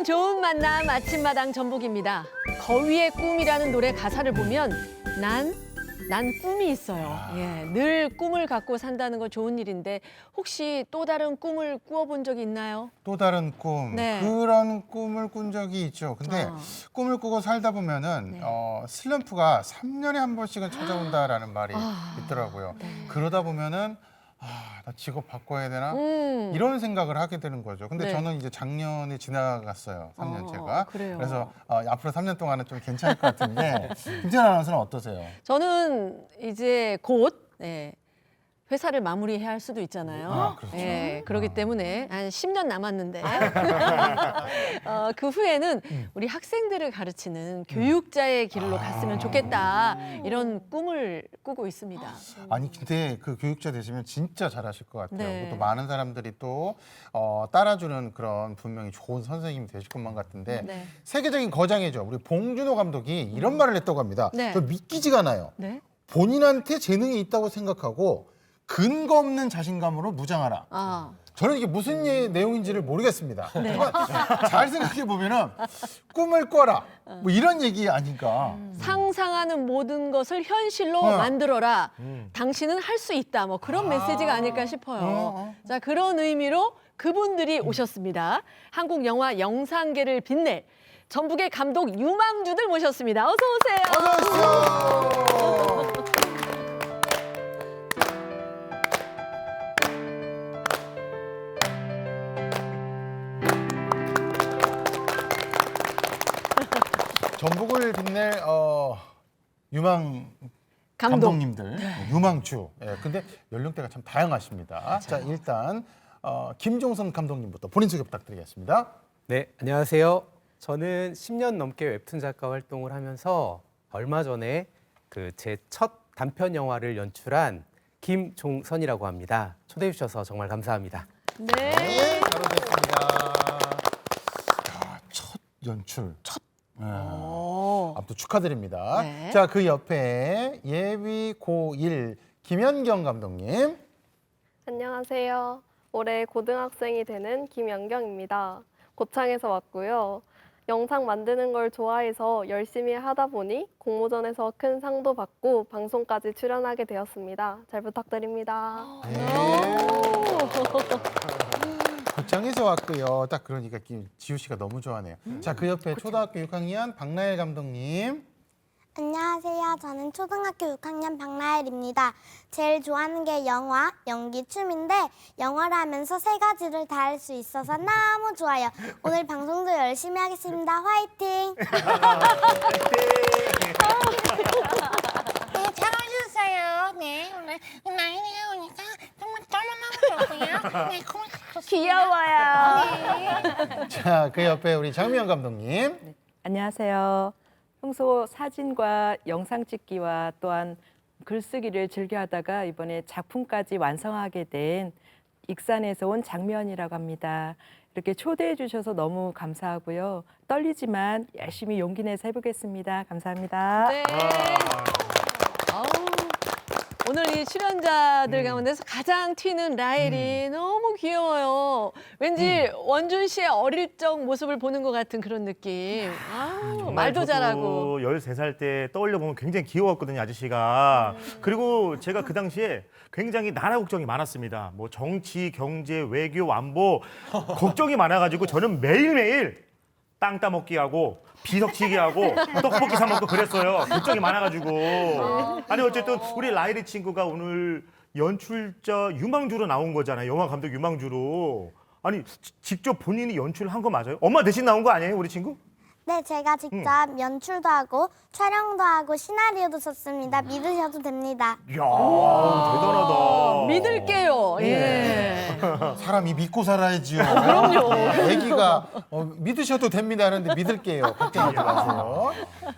좋은 만남 아침마당 전북입니다. 거위의 꿈이라는 노래 가사를 보면 난 꿈이 있어요. 예, 늘 꿈을 갖고 산다는 거 좋은 일인데 혹시 또 다른 꿈을 꾸어본 적이 있나요? 또 다른 꿈, 네. 그런 꿈을 꾼 적이 있죠. 근데 꿈을 꾸고 살다 보면은 네. 슬럼프가 3년에 한 번씩은 찾아온다라는 말이 있더라고요. 네. 그러다 보면은 나 직업 바꿔야 되나? 이런 생각을 하게 되는 거죠. 근데 네. 저는 이제 작년에 지나갔어요. 3년째가. 그래요. 그래서 앞으로 3년 동안은 좀 괜찮을 것 같은데 김진아 아나운서는 어떠세요? 저는 이제 곧 회사를 마무리해야 할 수도 있잖아요. 그렇죠. 예, 그렇기 때문에 한 10년 남았는데 그 후에는 우리 학생들을 가르치는 교육자의 길로 갔으면 좋겠다 이런 꿈을 꾸고 있습니다. 아니 근데 그 교육자 되시면 진짜 잘하실 것 같아요. 네. 그리고 또 많은 사람들이 또 따라주는 그런 분명히 좋은 선생님이 되실 것만 같은데 네. 세계적인 거장이죠. 우리 봉준호 감독이 이런 말을 했다고 합니다. 네. 저 믿기지가 않아요. 네. 본인한테 재능이 있다고 생각하고 근거 없는 자신감으로 무장하라. 저는 이게 무슨 내용인지를 모르겠습니다. 네. 하지만 잘 생각해 보면은 꿈을 꿔라. 뭐 이런 얘기 아닌가. 상상하는 모든 것을 현실로 만들어라. 당신은 할 수 있다. 뭐 그런 메시지가 아닐까 싶어요. 자, 그런 의미로 그분들이 오셨습니다. 한국 영화 영상계를 빛낼 전북의 감독 유망주들 모셨습니다. 어서 오세요. 어서 오십시오. 전북을 빛낼 유망 감독님들, 유망주. 예, 근데 연령대가 참 다양하십니다. 맞아요. 자, 일단 김종선 감독님부터 본인 소개 부탁드리겠습니다. 네, 안녕하세요. 저는 10년 넘게 웹툰 작가 활동을 하면서 얼마 전에 그 제 첫 단편 영화를 연출한 김종선이라고 합니다. 초대해 주셔서 정말 감사합니다. 네. 바로 됐습니다. 야, 첫 연출. 아무튼 축하드립니다. 네. 자, 그 옆에 예비 고1 김연경 감독님. 안녕하세요. 올해 고등학생이 되는 김연경입니다. 고창에서 왔고요. 영상 만드는 걸 좋아해서 열심히 하다 보니 공모전에서 큰 상도 받고 방송까지 출연하게 되었습니다. 잘 부탁드립니다. 고창에서 왔고요. 딱 그러니까 지우 씨가 너무 좋아하네요. 자, 그 옆에 초등학교 6학년 박나엘 감독님. 안녕하세요. 저는 초등학교 6학년 박나엘입니다. 제일 좋아하는 게 영화, 연기, 춤인데 영화를 하면서 세 가지를 다 할 수 있어서 너무 좋아요. 오늘 방송도 열심히 하겠습니다. 화이팅! 네, 잘해주세요. 네, 오늘 나이가 오니까 정말 너무너무 좋고요. 네, 귀여워요. 자, 그 옆에 우리 장미연 감독님. 안녕하세요. 평소 사진과 영상 찍기와 또한 글쓰기를 즐겨 하다가 이번에 작품까지 완성하게 된 익산에서 온 장미연이라고 합니다. 이렇게 초대해 주셔서 너무 감사하고요. 떨리지만 열심히 용기 내서 해보겠습니다. 감사합니다. 네. 아우, 오늘 이 출연자들 가운데서 가장 튀는 라엘이 너무 귀여워요. 왠지 원준 씨의 어릴 적 모습을 보는 것 같은 그런 느낌. 아우, 말도 잘하고. 13살 때 떠올려 보면 굉장히 귀여웠거든요, 아저씨가. 그리고 제가 그 당시에 굉장히 나라 걱정이 많았습니다. 뭐 정치, 경제, 외교, 안보 걱정이 많아가지고 저는 매일매일 땅 따먹기 하고 비석치기 하고 떡볶이 사 먹고 그랬어요. 걱정이 많아가지고. 아니 어쨌든 우리 라일이 친구가 오늘 연출자 유망주로 나온 거잖아요. 영화 감독 유망주로. 아니 직접 본인이 연출한 거 맞아요? 엄마 대신 나온 거 아니에요, 우리 친구? 네, 제가 직접 연출도 하고 촬영도 하고 시나리오도 썼습니다. 믿으셔도 됩니다. 이야, 대단하다. 믿을게요. 예. 사람이 믿고 살아야지요. 그럼요. 애기가 믿으셔도 됩니다 하는데 믿을게요. 걱정하지 마세요.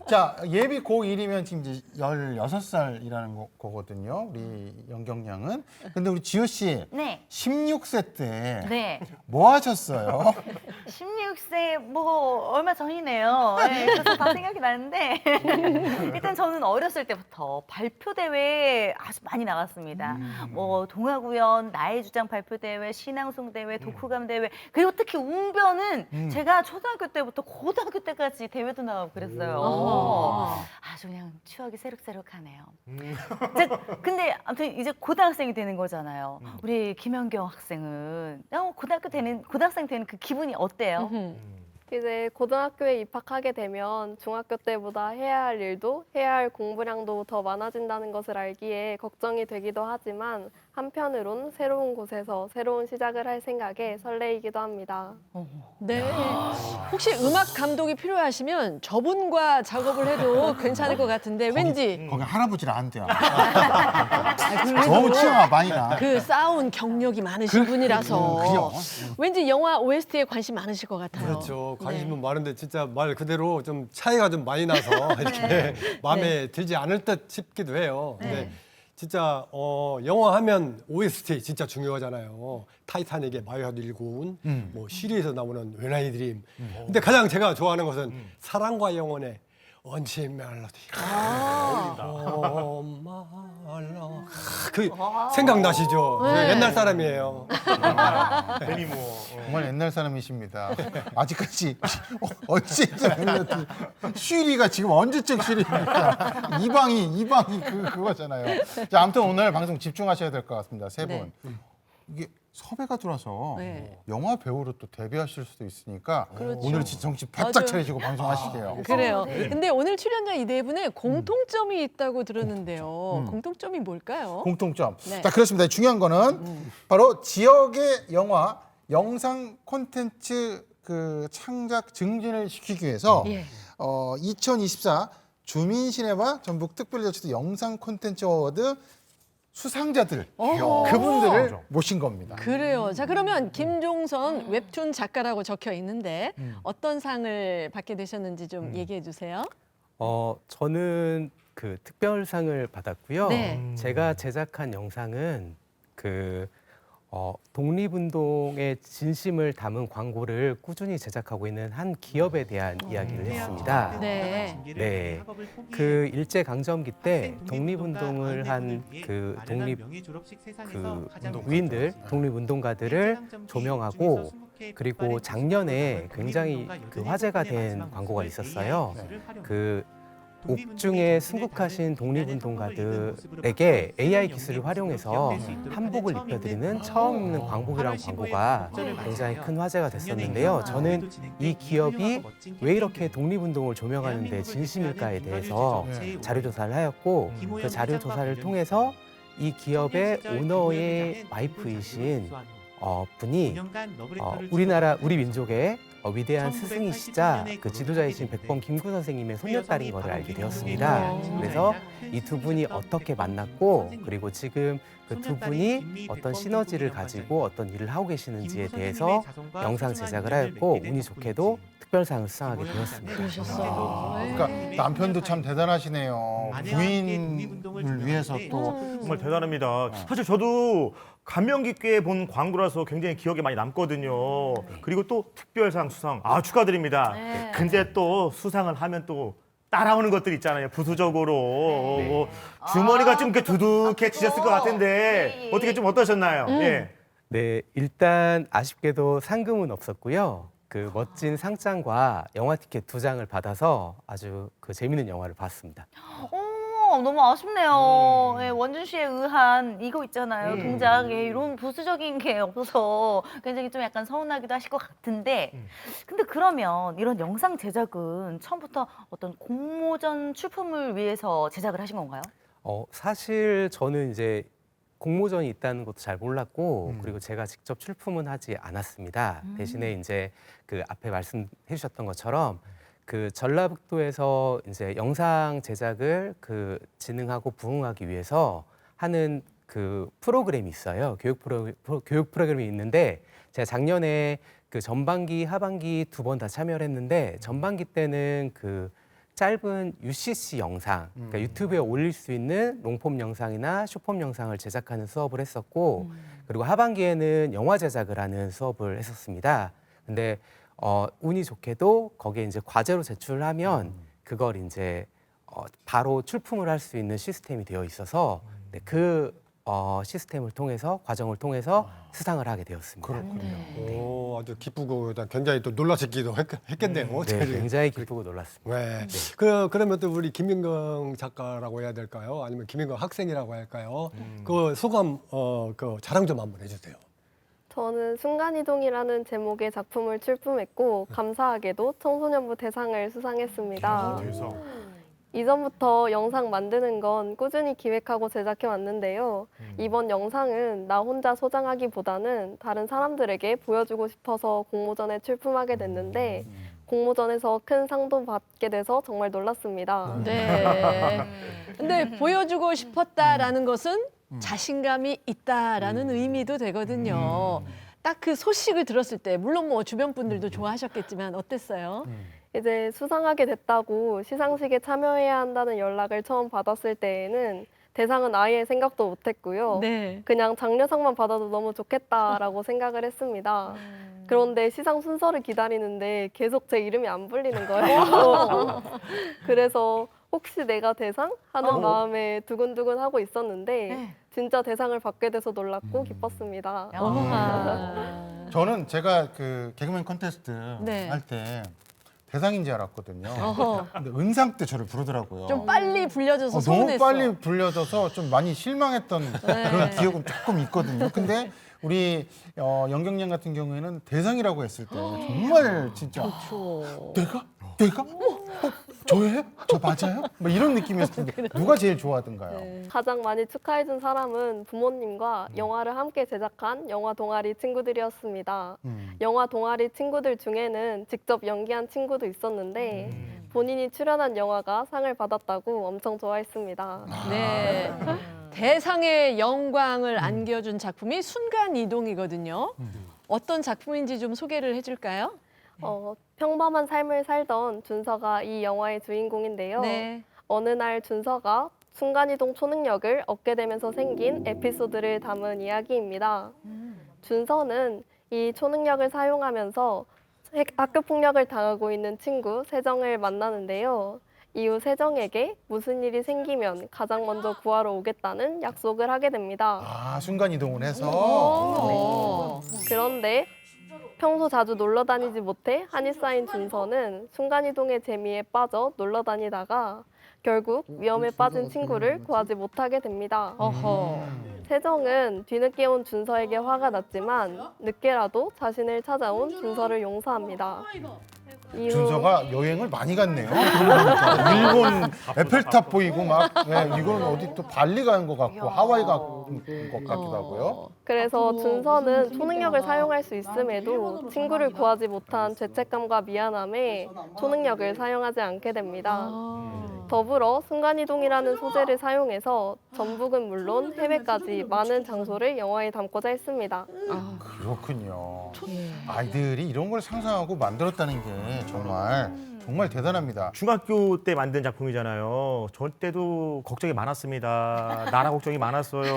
자, 예비 고1이면 지금 이제 16살이라는 거거든요. 우리 연경 양은. 근데 우리 지효 씨 네. 16세 때 네. 뭐 하셨어요? 16세 뭐 얼마 전이네요. 나네요. 네, 그래서 다 생각이 나는데 일단 저는 어렸을 때부터 발표 대회에 아주 많이 나갔습니다. 뭐 동아구연, 나의 주장 발표 대회, 신앙송 대회, 독후감 대회, 그리고 특히 웅변은 제가 초등학교 때부터 고등학교 때까지 대회도 나가고 그랬어요. 아주 그냥 추억이 새록새록하네요. 근데 아무튼 이제 고등학생이 되는 거잖아요. 우리 김연경 학생은 고등학생 되는 그 기분이 어때요? 이제 고등학교에 입학하게 되면 중학교 때보다 해야 할 일도 해야 할 공부량도 더 많아진다는 것을 알기에 걱정이 되기도 하지만 한편으론 새로운 곳에서 새로운 시작을 할 생각에 설레이기도 합니다. 네. 혹시 음악 감독이 필요하시면 저분과 작업을 해도 괜찮을 것 같은데 왠지 거기 할아버지를 안 돼요. 그래도 너무 치아가 많이 나. 그 쌓아온 경력이 많으신 분이라서 그죠. 왠지 영화 OST에 관심 많으실 것 같아요. 그렇죠. 관심은 네. 많은데 진짜 말 그대로 좀 차이가 좀 많이 나서 이렇게 마음에 들지 않을 듯 싶기도 해요. 근데 진짜 영화 하면 OST 진짜 중요하잖아요. 타이타닉의 마이 핫 일군, 뭐 시리에서 나오는 When I Dream. 근데 가장 제가 좋아하는 것은 사랑과 영혼의 언제 멜로디. 말라. 그 생각나시죠? 그 네. 옛날 사람이에요. 데미 무어. 정말 옛날 사람이십니다. 아직까지 언제쯤 쉬리가 지금 언제쯤 쉬리입니까? 이방이 그거잖아요. 자, 아무튼 오늘 방송 집중하셔야 될 것 같습니다. 세 분. 이게 섭외가 들어와서 네. 영화 배우로 또 데뷔하실 수도 있으니까 그렇죠. 오늘 정신 바짝 맞아요. 차리시고 방송하시게요. 그래요. 근데 오늘 출연자 이 네 분의 공통점이 있다고 들었는데요. 공통점이 뭘까요? 공통점. 네. 자, 그렇습니다. 중요한 거는 바로 지역의 영화, 영상 콘텐츠 그 창작 증진을 시키기 위해서 예. 2024 주민시네마 전북특별자치도 영상 콘텐츠 어워드 수상자들 그분들을 모신 겁니다. 그래요. 자, 그러면 김종선 웹툰 작가라고 적혀 있는데 어떤 상을 받게 되셨는지 좀 얘기해 주세요. 저는 그 특별상을 받았고요. 네. 제가 제작한 영상은 그 독립운동의 진심을 담은 광고를 꾸준히 제작하고 있는 한 기업에 대한 이야기를 했습니다. 네. 네, 그 일제 강점기 때 독립운동을 한 그 위인들, 독립운동가들을 조명하고 그리고 작년에 굉장히 그 화제가 된 광고가 있었어요. 그 옥중에 순국하신 독립운동가들에게 AI 기술을 활용해서 한복을 입혀드리는 처음 있는 광복이라는 광고가 굉장히 큰 화제가 됐었는데요. 저는 이 기업이 왜 이렇게 독립운동을 조명하는 데 진심일까에 대해서 자료조사를 하였고 그 자료조사를 통해서 이 기업의 오너의 와이프이신 분이 우리 민족의 위대한 스승이시자 그 지도자이신 백범 김구 선생님의 손녀딸인 것을 알게 되었습니다. 그래서 이 두 분이 어떻게 만났고 그리고 지금 그 두 분이 어떤 시너지를 가지고 어떤 일을 하고 계시는지에 대해서 영상 제작을 하였고 운이 좋게도 특별상을 수상하게 되었습니다. 그러셨어. 그러니까 남편도 참 대단하시네요. 부인을 위해서 또 정말 대단합니다. 사실 저도 감명 깊게 본 광고라서 굉장히 기억에 많이 남거든요. 그리고 또 특별상 수상, 축하드립니다. 네. 근데 또 수상을 하면 또 따라오는 것들 있잖아요. 부수적으로 뭐 주머니가 좀 이렇게 두둑해지셨을 것 같은데 어떻게 좀 어떠셨나요? 예. 네, 일단 아쉽게도 상금은 없었고요. 그 멋진 상장과 영화 티켓 2장을 받아서 아주 그 재밌는 영화를 봤습니다. 너무 아쉽네요. 예, 원준 씨에 의한 이거 있잖아요. 동작. 이런 부수적인 게 없어서 굉장히 좀 약간 서운하기도 하실 것 같은데 근데 그러면 이런 영상 제작은 처음부터 어떤 공모전 출품을 위해서 제작을 하신 건가요? 사실 저는 이제 공모전이 있다는 것도 잘 몰랐고 그리고 제가 직접 출품은 하지 않았습니다. 대신에 이제 그 앞에 말씀해 주셨던 것처럼 그 전라북도에서 이제 영상 제작을 그 진흥하고 부흥하기 위해서 하는 그 프로그램이 있어요. 교육 프로그램이 있는데 제가 작년에 그 전반기, 하반기 2번 다 참여를 했는데 전반기 때는 그 짧은 UCC 영상, 그러니까 유튜브에 올릴 수 있는 롱폼 영상이나 숏폼 영상을 제작하는 수업을 했었고 그리고 하반기에는 영화 제작을 하는 수업을 했었습니다. 근데 운이 좋게도 거기에 이제 과제로 제출하면 그걸 이제 바로 출품을 할 수 있는 시스템이 되어 있어서 네, 그 시스템을 통해서 과정을 통해서 수상을 하게 되었습니다. 오, 아주 기쁘고 굉장히 또 놀라셨기도 했겠네요. 네, 굉장히 기쁘고 놀랐습니다. 네. 그러면 또 우리 김민경 작가라고 해야 될까요? 아니면 김민경 학생이라고 할까요? 그 소감 그 자랑 좀 한번 해주세요. 저는 순간이동이라는 제목의 작품을 출품했고 감사하게도 청소년부 대상을 수상했습니다. 이전부터 영상 만드는 건 꾸준히 기획하고 제작해 왔는데요. 이번 영상은 나 혼자 소장하기보다는 다른 사람들에게 보여주고 싶어서 공모전에 출품하게 됐는데 공모전에서 큰 상도 받게 돼서 정말 놀랐습니다. 네. 근데 보여주고 싶었다라는 것은 자신감이 있다라는 의미도 되거든요. 딱 그 소식을 들었을 때 물론 뭐 주변 분들도 좋아하셨겠지만 어땠어요? 이제 수상하게 됐다고 시상식에 참여해야 한다는 연락을 처음 받았을 때에는 대상은 아예 생각도 못했고요. 네. 그냥 장려상만 받아도 너무 좋겠다라고 생각을 했습니다. 그런데 시상 순서를 기다리는데 계속 제 이름이 안 불리는 거예요. 그래서 혹시 내가 대상? 하는 마음에 두근두근 하고 있었는데 진짜 대상을 받게 돼서 놀랍고 기뻤습니다. 저는 제가 그 개그맨 콘테스트 네. 할 때 대상인 줄 알았거든요. 어허. 근데 은상 때 저를 부르더라고요. 좀 빨리 불려줘서 너무 서운했어. 빨리 불려져서 좀 많이 실망했던 그런 기억은 조금 있거든요. 근데 우리 연경양 같은 경우에는 대상이라고 했을 때 정말 진짜 내가? 저예요? 저 맞아요? 뭐 이런 느낌이었을 텐데 누가 제일 좋아하던가요? 가장 많이 축하해준 사람은 부모님과 영화를 함께 제작한 영화 동아리 친구들이었습니다. 영화 동아리 친구들 중에는 직접 연기한 친구도 있었는데 본인이 출연한 영화가 상을 받았다고 엄청 좋아했습니다. 네. 대상의 영광을 안겨준 작품이 순간이동이거든요. 어떤 작품인지 좀 소개를 해줄까요? 평범한 삶을 살던 준서가 이 영화의 주인공인데요. 네. 어느 날 준서가 순간이동 초능력을 얻게 되면서 생긴 에피소드를 담은 이야기입니다. 준서는 이 초능력을 사용하면서 학교 폭력을 당하고 있는 친구 세정을 만나는데요. 이후 세정에게 무슨 일이 생기면 가장 먼저 구하러 오겠다는 약속을 하게 됩니다. 아, 순간 이동을 해서. 그런데 평소 자주 놀러 다니지 못해 한이 쌓인 준서는 순간이동의 재미에 빠져 놀러 다니다가 결국 위험에 빠진 친구를 구하지 못하게 됩니다. 어허. 세정은 뒤늦게 온 준서에게 화가 났지만 늦게라도 자신을 찾아온 준서를 용서합니다. 이후 준서가 여행을 많이 갔네요. 그러니까 일본 에펠탑 보이고 막 이건 어디 또 발리 간 것 같고 하와이 간 것 같기도 하고요. 그래서 준서는 초능력을 사용할 수 있음에도 친구를 구하지 못한 죄책감과 미안함에 초능력을 사용하지 않게 됩니다. 더불어 순간이동이라는 소재를 사용해서 전북은 물론 해외까지 많은 장소를 영화에 담고자 했습니다. 그렇군요. 아이들이 이런 걸 상상하고 만들었다는 게 정말 대단합니다. 중학교 때 만든 작품이잖아요. 저 때도 걱정이 많았습니다. 나라 걱정이 많았어요.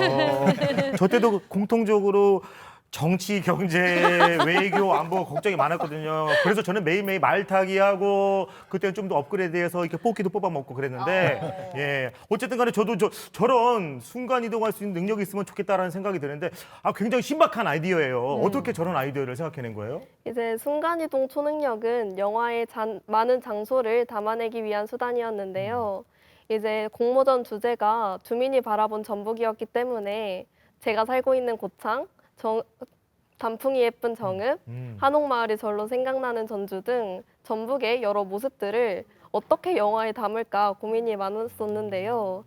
저 때도 공통적으로 정치, 경제, 외교, 안보 걱정이 많았거든요. 그래서 저는 매일매일 말타기하고 그때는 좀 더 업그레이드해서 이렇게 뽑기도 뽑아먹고 그랬는데 예 어쨌든 간에 저도 저런 순간 이동할 수 있는 능력이 있으면 좋겠다라는 생각이 드는데 굉장히 신박한 아이디어예요. 어떻게 저런 아이디어를 생각해낸 거예요? 이제 순간이동 초능력은 영화의 많은 장소를 담아내기 위한 수단이었는데요. 이제 공모전 주제가 주민이 바라본 전북이었기 때문에 제가 살고 있는 고창, 단풍이 예쁜 정읍, 한옥마을이 절로 생각나는 전주 등 전북의 여러 모습들을 어떻게 영화에 담을까 고민이 많았었는데요.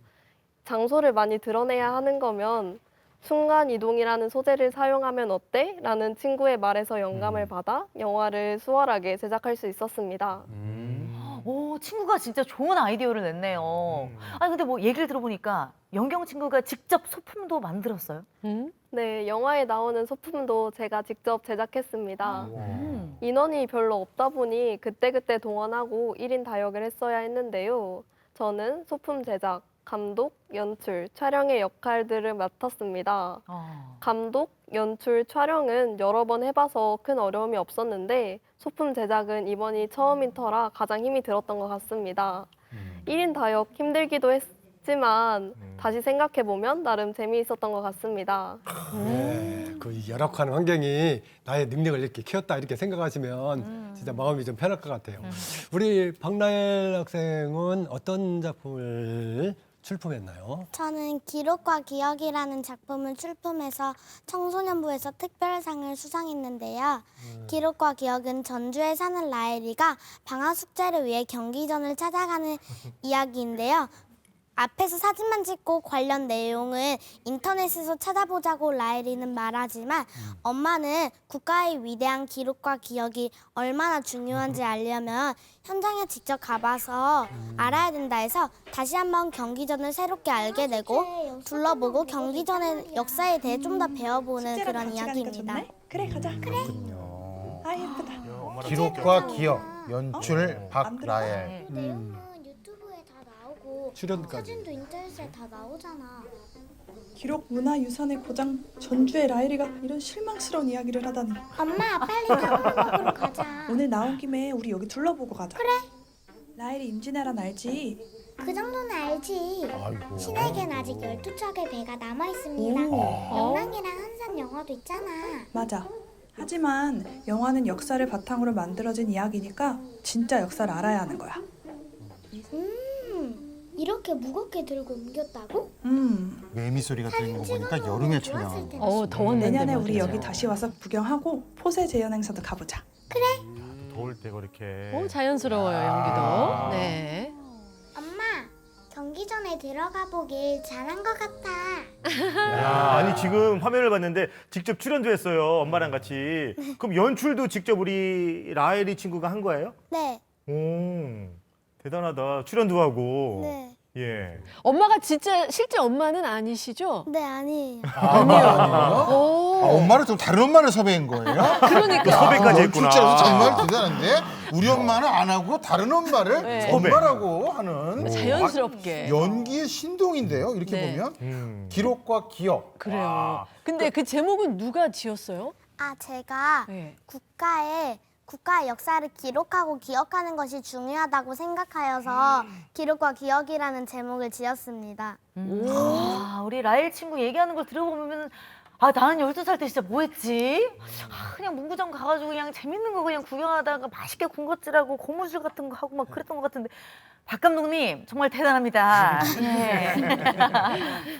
장소를 많이 드러내야 하는 거면 순간이동이라는 소재를 사용하면 어때? 라는 친구의 말에서 영감을 받아 영화를 수월하게 제작할 수 있었습니다. 오, 친구가 진짜 좋은 아이디어를 냈네요. 아니 근데 뭐 얘기를 들어보니까 영경 친구가 직접 소품도 만들었어요? 네, 영화에 나오는 소품도 제가 직접 제작했습니다. 인원이 별로 없다 보니 그때그때 동원하고 1인 다역을 했어야 했는데요. 저는 소품 제작, 감독, 연출, 촬영의 역할들을 맡았습니다. 어. 감독, 연출, 촬영은 여러 번 해봐서 큰 어려움이 없었는데 소품 제작은 이번이 처음인 터라 가장 힘이 들었던 것 같습니다. 1인 다역 힘들기도 했지만 다시 생각해보면 나름 재미있었던 것 같습니다. 네, 그 열악한 환경이 나의 능력을 이렇게 키웠다 이렇게 생각하시면 진짜 마음이 좀 편할 것 같아요. 우리 박나엘 학생은 어떤 작품을 출품했나요? 저는 기록과 기억이라는 작품을 출품해서 청소년부에서 특별상을 수상했는데요. 기록과 기억은 전주에 사는 라엘이가 방학 숙제를 위해 경기전을 찾아가는 이야기인데요. 앞에서 사진만 찍고 관련 내용을 인터넷에서 찾아보자고 라엘이는 말하지만 엄마는 국가의 위대한 기록과 기억이 얼마나 중요한지 알려면 현장에 직접 가봐서 알아야 된다 해서 다시 한번 경기전을 새롭게 알게 되고 둘러보고 경기전의 역사에 대해 좀 더 배워보는 그런 이야기입니다. 그래 가자. 그래. 그렇군요. 아 예쁘다. 기록과 기억, 연출 박라엘. 내용은 유튜브에 다 나오고 출연까지. 사진도 인터넷에 다 나오잖아. 기록 문화유산의 고장 전주의 라일이가 이런 실망스러운 이야기를 하다니. 엄마 빨리 라면 먹으러 가자. 오늘 나온 김에 우리 여기 둘러보고 가자. 그래. 라일이 임진왜란 알지? 그 정도는 알지. 아이고. 신에겐 아직 12척의 배가 남아있습니다. 명랑이랑 한산 영화도 있잖아. 맞아. 하지만 영화는 역사를 바탕으로 만들어진 이야기니까 진짜 역사를 알아야 하는 거야. 이렇게 무겁게 들고 옮겼다고? 매미 소리가 들리는 거 보니까 여름에 촬영한 거. 더웠는데 내년에 우리 말이죠. 여기 다시 와서 구경하고 포세 재현 행사도 가보자. 더울 때 그렇게. 자연스러워요, 연기도. 네. 엄마, 경기전에 들어가 보길 잘한 것 같아. 야, 아니 지금 화면을 봤는데 직접 출연도 했어요. 엄마랑 같이. 그럼 연출도 직접 우리 라엘이 친구가 한 거예요? 네, 오, 대단하다. 출연도 하고. 네, 예. 엄마가 진짜 실제 엄마는 아니시죠? 네 아니에요. 아니에요? 오. 엄마를 좀 다른 엄마를 섭외한 거예요? 그러니까. 섭외까지 했구나. 연출자로서 정말 대단한데 우리 엄마는 안 하고 다른 엄마를 네. 엄마라고 하는 자연스럽게. 연기의 신동인데요. 이렇게 네. 보면 기록과 기억. 그래요. 근데 그 제목은 누가 지었어요? 아, 제가 네. 국가의 역사를 기록하고 기억하는 것이 중요하다고 생각하여서 기록과 기억이라는 제목을 지었습니다. 아, 우리 라일 친구 얘기하는 걸 들어보면 아, 나는 12살 때 진짜 뭐 했지? 아, 그냥 문구점 가가지고 그냥 재밌는 거 그냥 구경하다가 맛있게 군것질하고 고무줄 같은 거 하고 막 그랬던 것 같은데 박 감독님 정말 대단합니다. 예.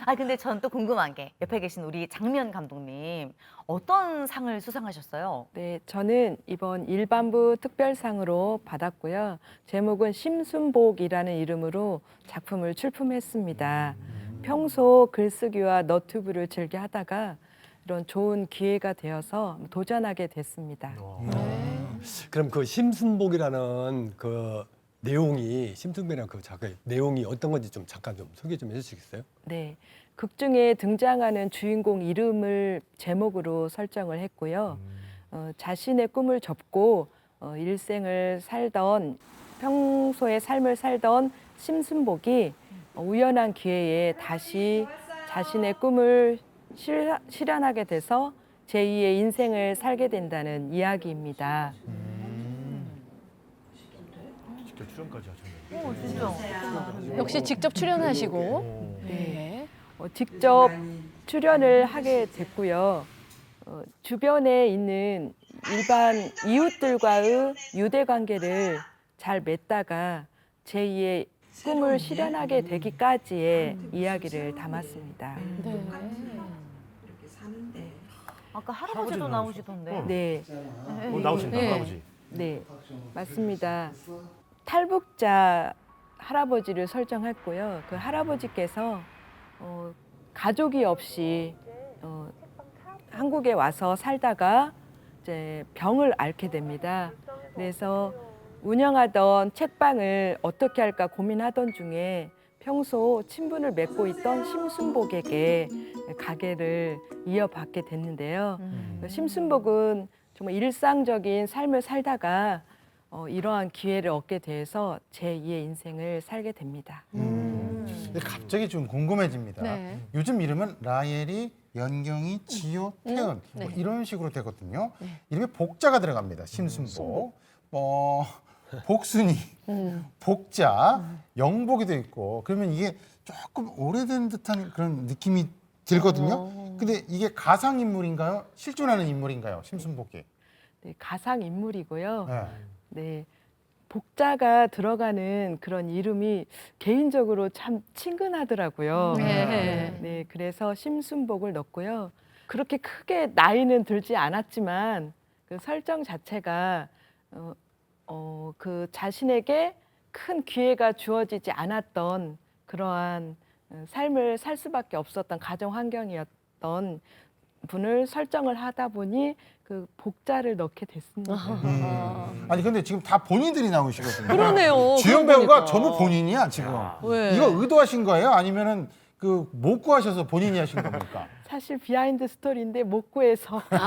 아, 근데 전 또 궁금한 게 옆에 계신 우리 장미연 감독님 어떤 상을 수상하셨어요? 네, 저는 이번 일반부 특별상으로 받았고요. 제목은 심순복이라는 이름으로 작품을 출품했습니다. 평소 글쓰기와 너튜브를 즐겨 하다가 이런 좋은 기회가 되어서 도전하게 됐습니다. 그럼 그 심순복이라는 그 내용이 심순복이라는 그 작의 내용이 어떤 건지 좀 잠깐 좀 소개 좀 해주시겠어요? 네, 극 중에 등장하는 주인공 이름을 제목으로 설정을 했고요. 자신의 꿈을 접고 일생을 살던 평소의 삶을 살던 심순복이 우연한 기회에 다시 자신의 꿈을 실현하게 돼서 제2의 인생을 살게 된다는 이야기입니다. 직접 출연까지 하셨네요. 오, 진짜. 역시 직접 출연하시고. 네. 직접 출연을 하게 됐고요. 주변에 있는 일반 이웃들과의 유대 관계를 잘 맺다가 제2의 꿈을 실현하게 되기까지의 이야기를 담았습니다. 아까 할아버지도 나오시던데. 네, 나오신다, 네. 할아버지. 네, 맞습니다. 탈북자 할아버지를 설정했고요. 그 할아버지께서 가족이 없이 한국에 와서 살다가 이제 병을 앓게 됩니다. 그래서 운영하던 책방을 어떻게 할까 고민하던 중에 평소 친분을 맺고 있던 심순복에게 가게를 이어받게 됐는데요. 심순복은 정말 일상적인 삶을 살다가 이러한 기회를 얻게 돼서 제2의 인생을 살게 됩니다. 근데 갑자기 좀 궁금해집니다. 네. 요즘 이름은 라엘이, 연경이, 지효, 태연 뭐 이런 식으로 되거든요. 이름에 복자가 들어갑니다. 심순복, 복순이, 복자, 영복이도 있고 그러면 이게 조금 오래된 듯한 그런 느낌이 들거든요. 근데 이게 가상 인물인가요? 실존하는 인물인가요? 심순복이? 네, 가상 인물이고요. 네. 네. 복자가 들어가는 그런 이름이 개인적으로 참 친근하더라고요. 네. 네, 그래서 심순복을 넣었고요. 그렇게 크게 나이는 들지 않았지만 그 설정 자체가 그 자신에게 큰 기회가 주어지지 않았던 그러한 삶을 살 수밖에 없었던 가정 환경이었던 분을 설정을 하다 보니 그 복자를 넣게 됐습니다. 아니 근데 지금 다 본인들이 나오시거든요. 그러네요. 주연 그러고 배우가 보니까. 전부 본인이야 지금. 왜? 이거 의도하신 거예요? 아니면은 그 못 구하셔서 본인이 하신 겁니까? 사실 비하인드 스토리인데 못 구해서 그렇게.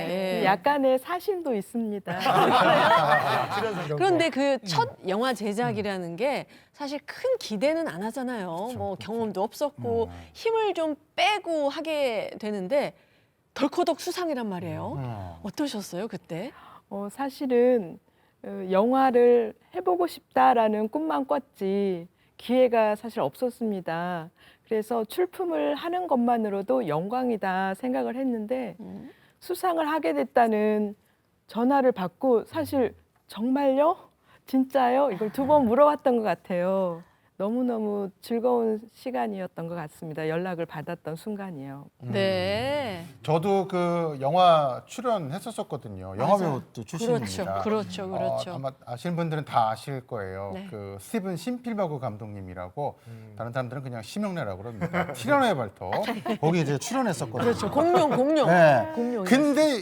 예. 약간의 사심도 있습니다. 그런데 그 첫 영화 제작이라는 게 사실 큰 기대는 안 하잖아요. 뭐 경험도 없었고 힘을 좀 빼고 하게 되는데 덜커덕 수상이란 말이에요. 어떠셨어요 그때? 사실은 영화를 해보고 싶다라는 꿈만 꿨지 기회가 사실 없었습니다. 그래서 출품을 하는 것만으로도 영광이다 생각을 했는데 수상을 하게 됐다는 전화를 받고 사실 정말요? 진짜요? 이걸 2번 물어봤던 것 같아요. 너무너무 즐거운 시간이었던 것 같습니다. 연락을 받았던 순간이요. 네. 저도 그 영화 출연했었거든요. 영화 배우 출신입니다. 그렇죠. 아마 아시는 분들은 다 아실 거예요. 네. 그 스티븐 신필버그 감독님이라고 다른 사람들은 그냥 심형래라고 그럽니다. 티라노의 발톱 거기 이제 출연했었거든요. 그렇죠. 공룡. 네. 공룡. 근데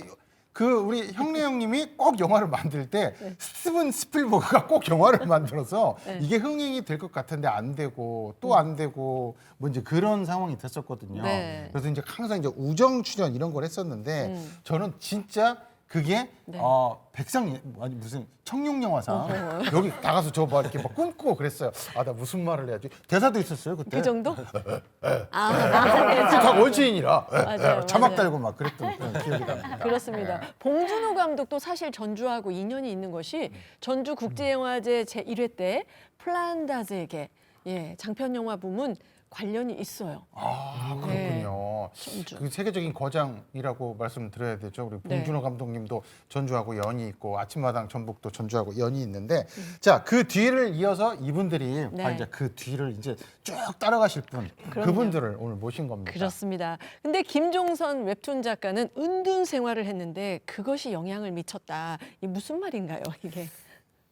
그 우리 형래 형님이 꼭 영화를 만들 때 스티븐 스필버그가 꼭 영화를 만들어서 이게 흥행이 될 것 같은데 안 되고 또 안 되고 뭐 이제 그런 상황이 됐었거든요. 네. 그래서 이제 항상 이제 우정 출연 이런 걸 했었는데 저는 진짜 그게 네. 백상 아니 무슨 청룡 영화상 여기 나가서 저 막 이렇게 막 꿈꾸고 그랬어요. 아 나 무슨 말을 해야지. 대사도 있었어요 그때. 그 정도? 다 원시인이라 맞아요, 자막 맞아요. 달고 막 그랬던 그런 기억이 납니다. 그렇습니다. 봉준호 감독도 사실 전주하고 인연이 있는 것이 전주 국제영화제 제1회 때 플란다즈에게 장편 영화 부문 관련이 있어요. 아 그렇군요. 전주. 그 세계적인 거장이라고 말씀드려야 되죠. 우리 봉준호 감독님도 전주하고 연이 있고 아침마당 전북도 전주하고 연이 있는데 자 그 뒤를 이어서 이분들이 다 이제 그 뒤를 이제 쭉 따라가실 분 그분들을 오늘 모신 겁니다. 그렇습니다. 근데 김종선 웹툰 작가는 은둔 생활을 했는데 그것이 영향을 미쳤다. 이 무슨 말인가요, 이게?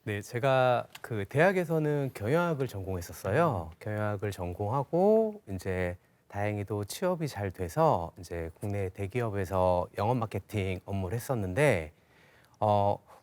네, 제가 그 대학에서는 경영학을 전공했었어요. 경영학을 전공하고 이제 다행히도 취업이 잘 돼서 이제 국내 대기업에서 영업 마케팅 업무를 했었는데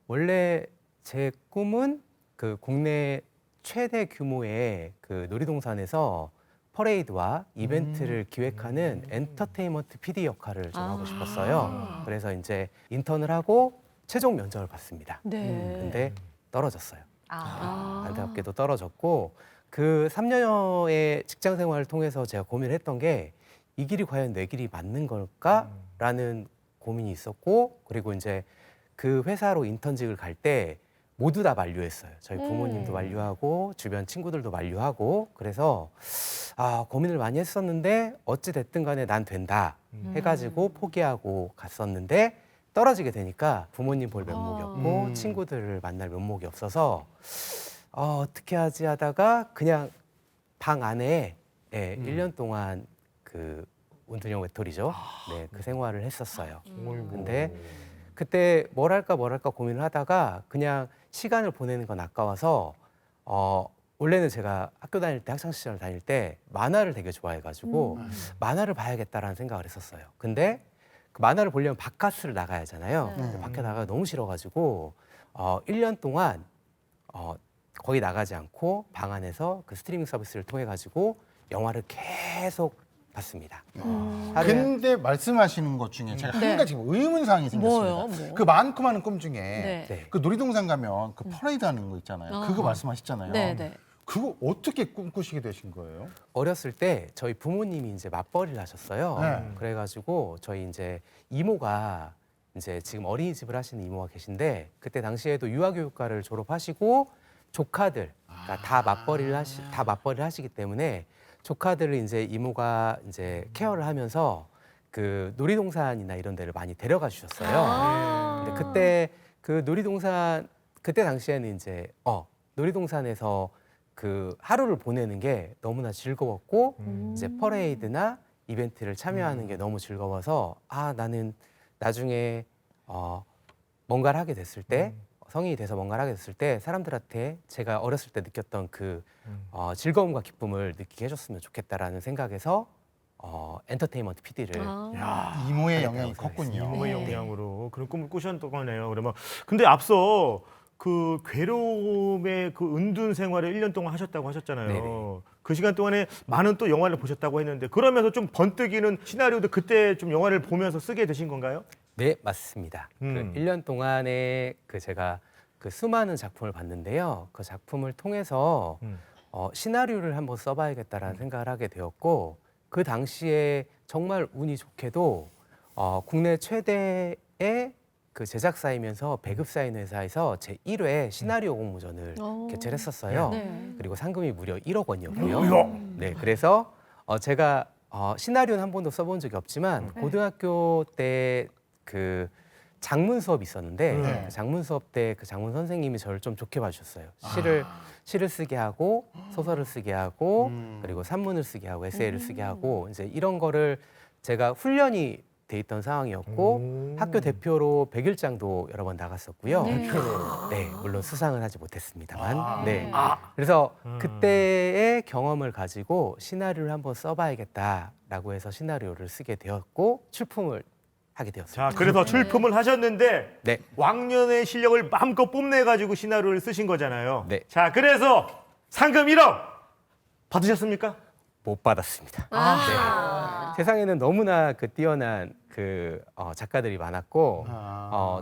원래 제 꿈은 그 국내 최대 규모의 그 놀이동산에서 퍼레이드와 이벤트를 기획하는 엔터테인먼트 PD 역할을 좀 하고 싶었어요. 그래서 이제 인턴을 하고 최종 면접을 봤습니다. 네. 근데 떨어졌어요. 안타깝게도 떨어졌고 그 3년여의 직장 생활을 통해서 제가 고민을 했던 게 이 길이 과연 내 길이 맞는 걸까라는 고민이 있었고 그리고 이제 그 회사로 인턴직을 갈 때 모두 다 만류했어요. 저희 부모님도 만류하고 주변 친구들도 만류하고 그래서 고민을 많이 했었는데 어찌 됐든 간에 난 된다 해가지고 포기하고 갔었는데 떨어지게 되니까 부모님 볼 면목이 없고 친구들을 만날 면목이 없어서 어떻게 하지 하다가 그냥 방 안에 1년 동안 그 운둔형 외톨이죠. 네, 그 생활을 했었어요. 근데 그때 뭘 할까 고민을 하다가 그냥 시간을 보내는 건 아까워서 원래는 제가 학교 다닐 때 학창 시절 다닐 때 만화를 되게 좋아해가지고 만화를 봐야겠다라는 생각을 했었어요. 근데 그 만화를 보려면 바카스를 나가야 하잖아요. 근데 밖에 나가기 너무 싫어가지고 1년 동안 거의 나가지 않고 방 안에서 그 스트리밍 서비스를 통해 가지고 영화를 계속 봤습니다. 근데 말씀하시는 것 중에 제가 한 가지 의문사항이 생겼습니다. 뭐요? 그 많고 많은 꿈 중에 네. 그 놀이동산 가면 그 퍼레이드 하는 거 있잖아요. 그거 말씀하셨잖아요. 네. 그거 어떻게 꿈꾸시게 되신 거예요? 어렸을 때 저희 부모님이 이제 맞벌이를 하셨어요. 네. 그래가지고 저희 이제 이모가 이제 지금 어린이집을 하시는 이모가 계신데 그때 당시에도 유아교육과를 졸업하시고 조카들 그러니까 다 맞벌이를 하시기 때문에 조카들을 이제 이모가 이제 케어를 하면서 그 놀이동산이나 이런 데를 많이 데려가 주셨어요. 근데 그때 그 놀이동산 그때 당시에는 이제 놀이동산에서 그 하루를 보내는 게 너무나 즐거웠고 이제 퍼레이드나 이벤트를 참여하는 게 너무 즐거워서 나는 나중에 뭔가를 하게 됐을 때 성인이 돼서 뭔가를 하게 됐을 때 사람들한테 제가 어렸을 때 느꼈던 그 즐거움과 기쁨을 느끼게 해줬으면 좋겠다라는 생각에서 엔터테인먼트 PD를 이모의 영향이 컸군요. 이모의 영향으로 그런 꿈을 꾸셨던 거네요. 그러면 근데 앞서 그 괴로움의 그 은둔 생활을 1년 동안 하셨다고 하셨잖아요. 네네. 그 시간 동안에 많은 또 영화를 보셨다고 했는데 그러면서 좀 번뜩이는 시나리오도 그때 좀 영화를 보면서 쓰게 되신 건가요? 네, 맞습니다. 그 1년 동안에 그 제가 그 수많은 작품을 봤는데요. 그 작품을 통해서 시나리오를 한번 써봐야겠다라는 생각을 하게 되었고 그 당시에 정말 운이 좋게도 국내 최대의 그 제작사이면서 배급사인 회사에서 제 1회 시나리오 공모전을 개최를 했었어요. 네. 그리고 상금이 무려 1억 원이었고요. 네, 그래서 제가 시나리오는 한 번도 써본 적이 없지만 고등학교 때 그 장문 수업이 있었는데 그 장문 수업 때 그 장문 선생님이 저를 좀 좋게 봐주셨어요. 시를 쓰게 하고 소설을 쓰게 하고 그리고 산문을 쓰게 하고 에세이를 쓰게 하고 이제 이런 거를 제가 훈련이 돼 있던 상황이었고 학교 대표로 100일장도 여러 번 나갔었고요. 네, 물론 수상은 하지 못했습니다만. 네. 그래서 그때의 경험을 가지고 시나리오를 한번 써봐야겠다라고 해서 시나리오를 쓰게 되었고 출품을 하게 되었습니다. 자, 그래서 출품을 하셨는데 네. 왕년의 실력을 마음껏 뽐내가지고 시나리오를 쓰신 거잖아요. 네. 자, 그래서 상금 1억 받으셨습니까? 못 받았습니다. 네. 세상에는 너무나 그 뛰어난 그 작가들이 많았고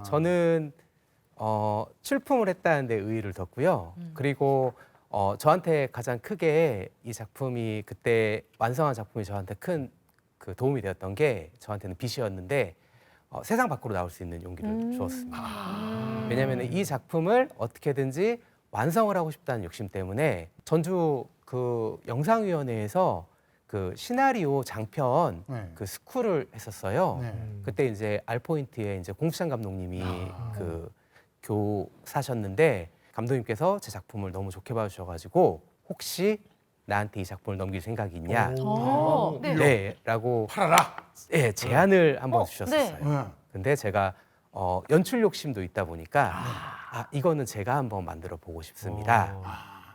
저는 출품을 했다는 데 의의를 뒀고요. 그리고 저한테 가장 크게 이 작품이 그때 완성한 작품이 저한테 큰 그 도움이 되었던 게 저한테는 빛이었는데 세상 밖으로 나올 수 있는 용기를 주었습니다. 왜냐하면 이 작품을 어떻게든지 완성을 하고 싶다는 욕심 때문에 전주 그 영상위원회에서 그 시나리오 장편 그 스쿨을 했었어요. 그때 이제 알포인트의 이제 공수찬 감독님이 그 교사셨는데 감독님께서 제 작품을 너무 좋게 봐주셔가지고 혹시 나한테 이 작품을 넘길 생각이 있냐? 네, 라고 팔아라. 네, 제안을 한번 네. 주셨었어요. 근데 제가 연출 욕심도 있다 보니까 이거는 제가 한번 만들어 보고 싶습니다.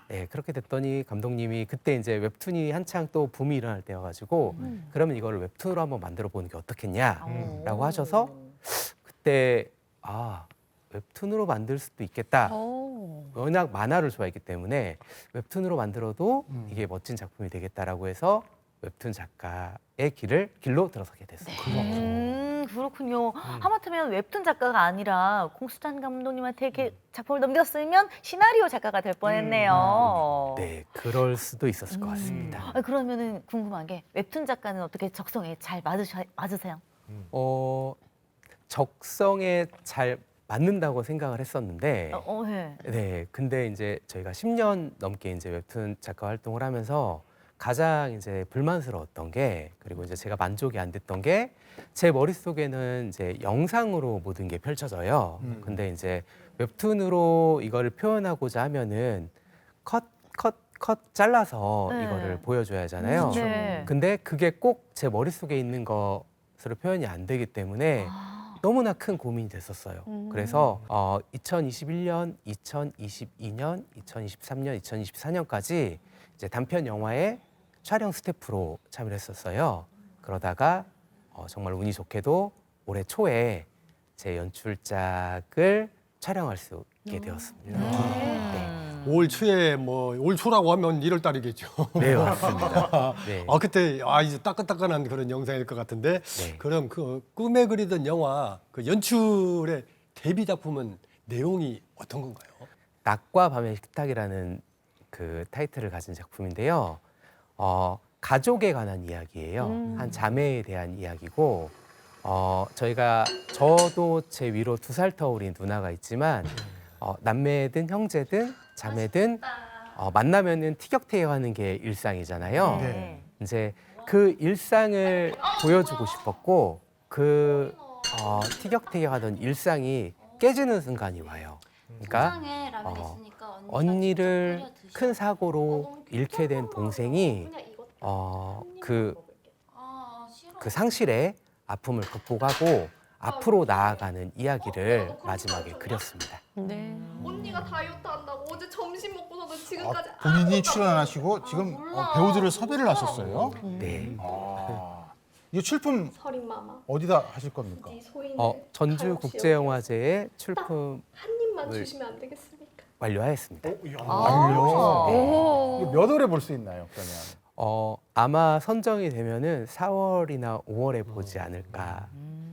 네, 그렇게 됐더니 감독님이 그때 이제 웹툰이 한창 또 붐이 일어날 때여가지고 그러면 이거를 웹툰으로 한번 만들어 보는 게 어떻겠냐라고 하셔서 그때 웹툰으로 만들 수도 있겠다. 워낙 만화를 좋아했기 때문에 웹툰으로 만들어도 이게 멋진 작품이 되겠다라고 해서 웹툰 작가의 길로 들어서게 됐어요. 그렇군요. 하마터면 웹툰 작가가 아니라 공수찬 감독님한테 이렇게 작품을 넘겼으면 시나리오 작가가 될 뻔했네요. 네, 그럴 수도 있었을 것 같습니다. 그러면은 궁금한 게 웹툰 작가는 어떻게 적성에 잘 맞으세요? 적성에 잘 맞는다고 생각을 했었는데, 네. 네, 근데 이제 저희가 10년 넘게 이제 웹툰 작가 활동을 하면서 가장 이제 불만스러웠던 게 그리고 이제 제가 만족이 안 됐던 게 제 머릿속에는 이제 영상으로 모든 게 펼쳐져요. 근데 이제 웹툰으로 이거를 표현하고자 하면은 컷 잘라서 네. 이거를 보여줘야 하잖아요. 네. 근데 그게 꼭 제 머릿속에 있는 것으로 표현이 안 되기 때문에 너무나 큰 고민이 됐었어요. 그래서 2021년, 2022년, 2023년, 2024년까지 이제 단편 영화의 촬영 스태프로 참여를 했었어요. 그러다가 정말 운이 좋게도 올해 초에 제 연출작을 촬영할 수 있게 되었습니다. 네. 올 초에 올 초라고 하면 1월 달이겠죠. 네, 맞습니다. 네. 그때 이제 따끈따끈한 그런 영상일 것 같은데 네. 그럼 그 꿈에 그리던 영화 그 연출의 데뷔 작품은 내용이 어떤 건가요? 낮과 밤의 식탁이라는 그 타이틀을 가진 작품인데요. 가족에 관한 이야기예요. 한 자매에 대한 이야기고 저도 제 위로 2살 터울인 누나가 있지만 남매든 형제든 자매든 만나면은 티격태격하는 게 일상이잖아요. 네. 이제 그 일상을 보여주고 싶었고 그 티격태격하던 일상이 깨지는 순간이 와요. 그러니까 언니를 큰 사고로 잃게 된 동생이 그 상실의 아픔을 극복하고 앞으로 나아가는 이야기를 마지막에 그렸습니다. 네. 언니가 다이어트 한다고 어제 점심 먹고서도 지금까지 본인이 출연 안 하시고 지금 배우들을 섭외를 하셨어요? 네. 이 출품 서린마마 어디다 하실 겁니까? 네 소인을 전주국제영화제의 출품을 한 입만 주시면 안 되겠습니까? 완료하였습니다. 완료. 몇 월에 볼 수 있나요, 그러면? 아마 선정이 되면은 4월이나 5월에 보지 않을까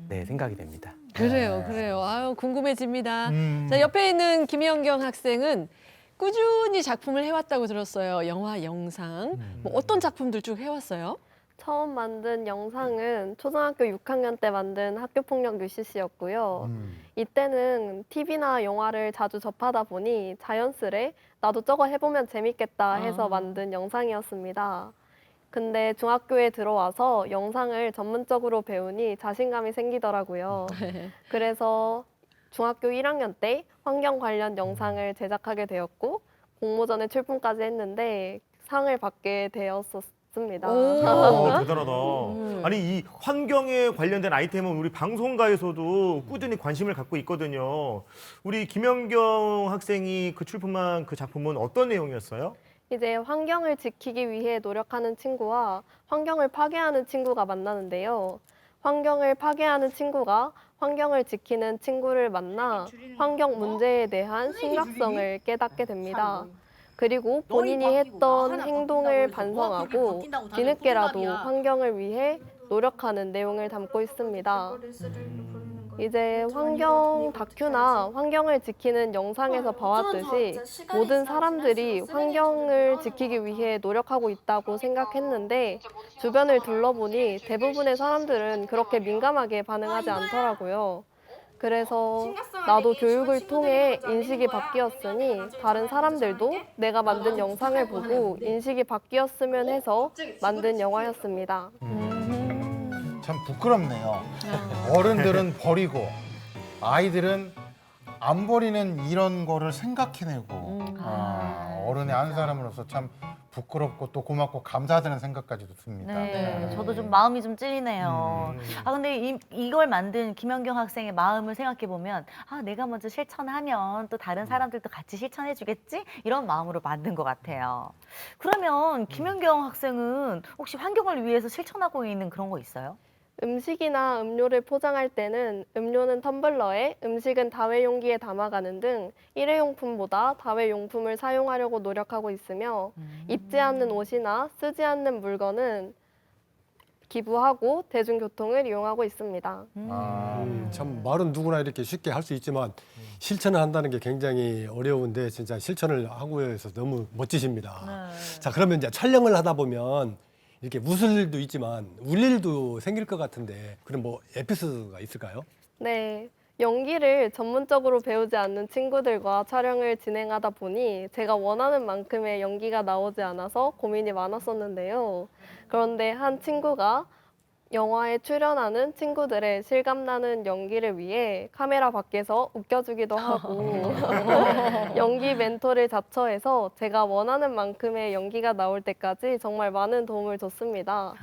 생각이 됩니다. 그래요. 아유, 궁금해집니다. 자, 옆에 있는 김연경 학생은 꾸준히 작품을 해왔다고 들었어요. 영화, 영상. 뭐 어떤 작품들 쭉 해왔어요? 처음 만든 영상은 초등학교 6학년 때 만든 학교폭력 UCC였고요. 이때는 TV나 영화를 자주 접하다 보니 자연스레 나도 저거 해보면 재밌겠다 해서 만든 영상이었습니다. 근데 중학교에 들어와서 영상을 전문적으로 배우니 자신감이 생기더라고요. 그래서 중학교 1학년 때 환경 관련 영상을 제작하게 되었고 공모전에 출품까지 했는데 상을 받게 되었었습니다. 대단하다. 아니 이 환경에 관련된 아이템은 우리 방송가에서도 꾸준히 관심을 갖고 있거든요. 우리 김연경 학생이 그 출품한 그 작품은 어떤 내용이었어요? 이제 환경을 지키기 위해 노력하는 친구와 환경을 파괴하는 친구가 만나는데요. 환경을 파괴하는 친구가 환경을 지키는 친구를 만나 환경 문제에 대한 심각성을 깨닫게 됩니다. 그리고 본인이 했던 행동을 반성하고 뒤늦게라도 환경을 위해 노력하는 내용을 담고 있습니다. 이제 환경 다큐나 환경을 지키는 영상에서 봐왔듯이 모든 사람들이 환경을 지키기 위해 노력하고 있다고 생각했는데 주변을 둘러보니 대부분의 사람들은 그렇게 민감하게 반응하지 않더라고요. 그래서 나도 교육을 통해 인식이 바뀌었으니 다른 사람들도 내가 만든 영상을 보고 인식이 바뀌었으면 해서 만든 영화였습니다. 참 부끄럽네요. 어른들은 버리고 아이들은 안 버리는 이런 거를 생각해내고 어른의 한 사람으로서 참 부끄럽고 또 고맙고 감사하다는 생각까지도 듭니다. 네, 저도 좀 마음이 좀 찔리네요. 근데 이걸 만든 김연경 학생의 마음을 생각해 보면 내가 먼저 실천하면 또 다른 사람들도 같이 실천해 주겠지? 이런 마음으로 만든 것 같아요. 그러면 김연경 학생은 혹시 환경을 위해서 실천하고 있는 그런 거 있어요? 음식이나 음료를 포장할 때는 음료는 텀블러에, 음식은 다회용기에 담아가는 등 일회용품보다 다회용품을 사용하려고 노력하고 있으며 입지 않는 옷이나 쓰지 않는 물건은 기부하고 대중교통을 이용하고 있습니다. 참 말은 누구나 이렇게 쉽게 할 수 있지만 실천을 한다는 게 굉장히 어려운데 진짜 실천을 하고 해서 너무 멋지십니다. 자, 그러면 이제 촬영을 하다 보면 이렇게 웃을 일도 있지만 울 일도 생길 것 같은데 그럼 뭐 에피소드가 있을까요? 네, 연기를 전문적으로 배우지 않는 친구들과 촬영을 진행하다 보니 제가 원하는 만큼의 연기가 나오지 않아서 고민이 많았었는데요. 그런데 한 친구가 영화에 출연하는 친구들의 실감나는 연기를 위해 카메라 밖에서 웃겨주기도 하고 연기 멘토를 자처해서 제가 원하는 만큼의 연기가 나올 때까지 정말 많은 도움을 줬습니다.